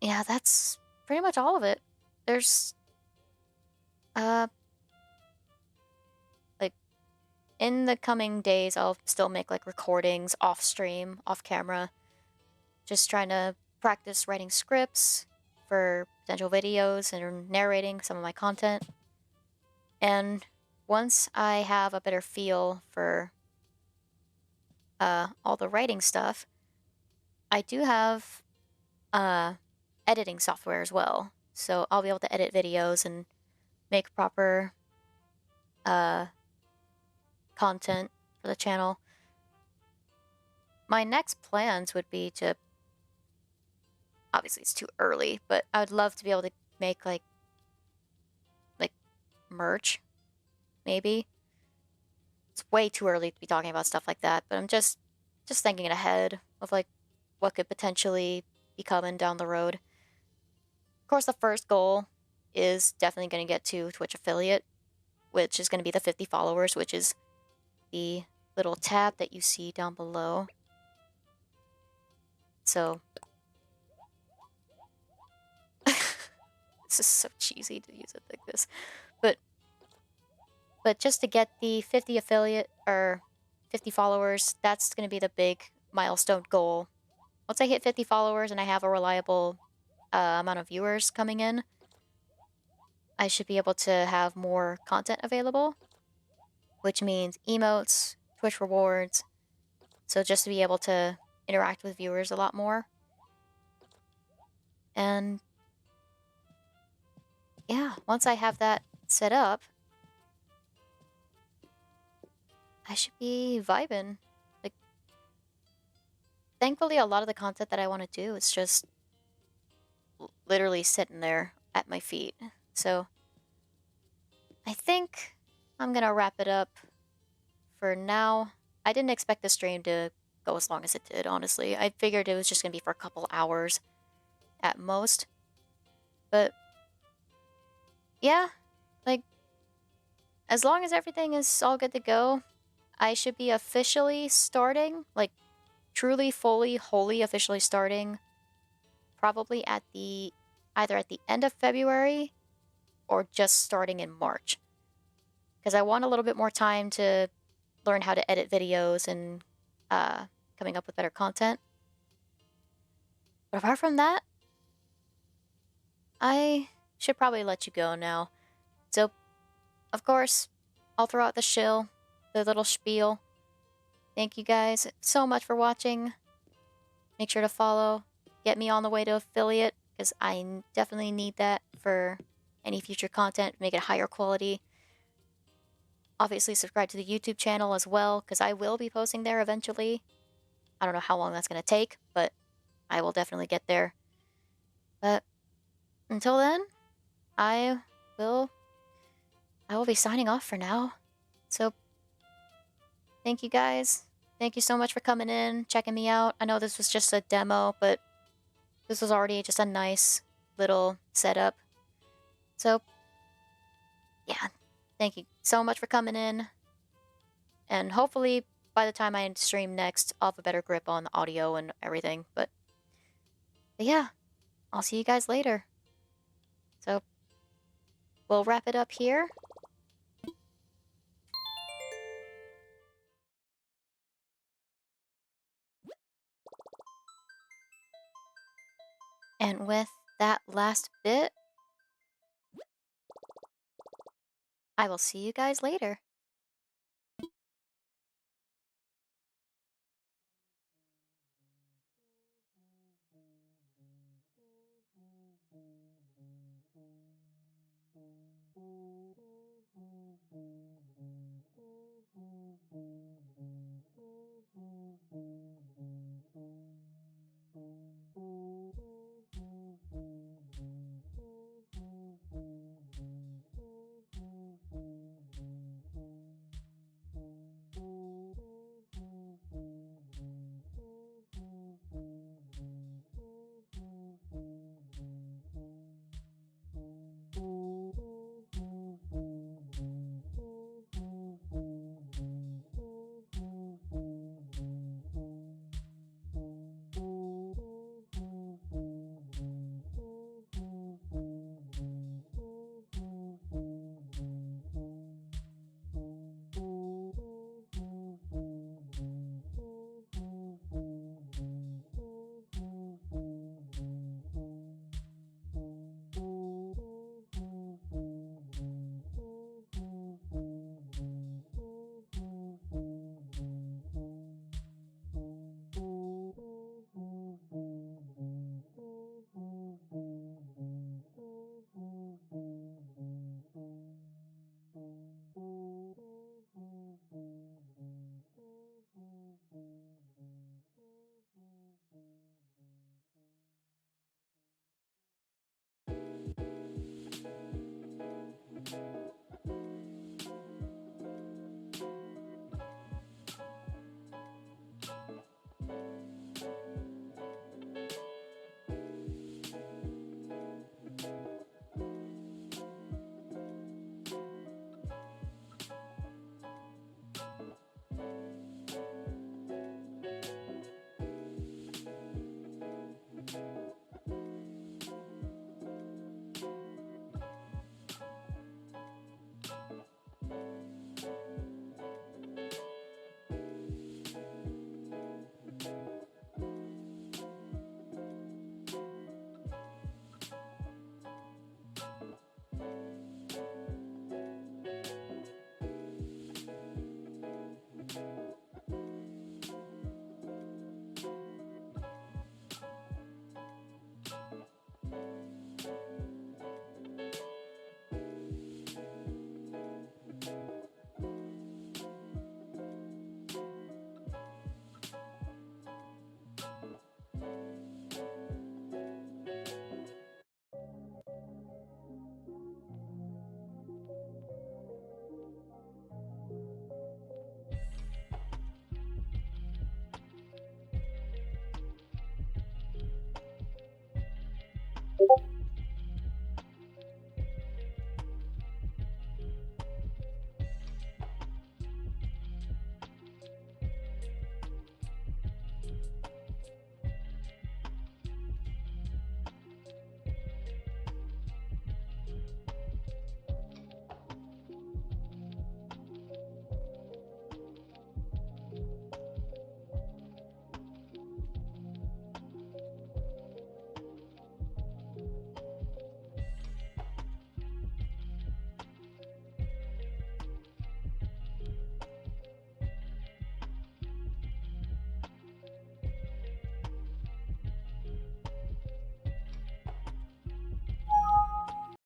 yeah, that's pretty much all of it. There's like, in the coming days, I'll still make like recordings off stream, off camera, just trying to practice writing scripts for potential videos and narrating some of my content. And once I have a better feel for all the writing stuff, I do have editing software as well. So I'll be able to edit videos and make proper content for the channel. My next plans would be to, obviously it's too early, but I would love to be able to make like merch, maybe. it's way too early to be talking about stuff like that, but I'm just thinking ahead of like what could potentially be coming down the road. Of course, the first goal is definitely going to get to Twitch affiliate, which is going to be the 50 followers, which is the little tab that you see down below. So this is so cheesy to use it like this, but just to get the 50 affiliate or 50 followers, that's going to be the big milestone goal. Once I hit 50 followers and I have a reliable amount of viewers coming in, I should be able to have more content available, which means emotes, Twitch rewards. So just to be able to interact with viewers a lot more. And yeah, once I have that set up, I should be vibing. Like, thankfully, a lot of the content that I want to do is just literally sitting there at my feet. So I think I'm gonna wrap it up for now. I didn't expect the stream to go as long as it did, honestly. I figured it was just gonna be for a couple hours at most. But yeah, like, as long as everything is all good to go, I should be officially starting, like, truly, fully, wholly officially starting probably at the either at the end of February or just starting in March. Because I want a little bit more time to learn how to edit videos and coming up with better content. But apart from that, I should probably let you go now. So, of course, I'll throw out the shill, the little spiel. Thank you guys so much for watching. Make sure to follow. Get me on the way to affiliate, because I definitely need that for any future content, make it higher quality. Obviously, subscribe to the YouTube channel as well, because I will be posting there eventually. I don't know how long that's going to take, but I will definitely get there. But until then, I will be signing off for now. So thank you guys. Thank you so much for coming in, checking me out. I know this was just a demo, but this was already just a nice little setup. So yeah, thank you so much for coming in. And hopefully by the time I stream next, I'll have a better grip on the audio and everything. But yeah, I'll see you guys later. So we'll wrap it up here. And with that last bit, I will see you guys later.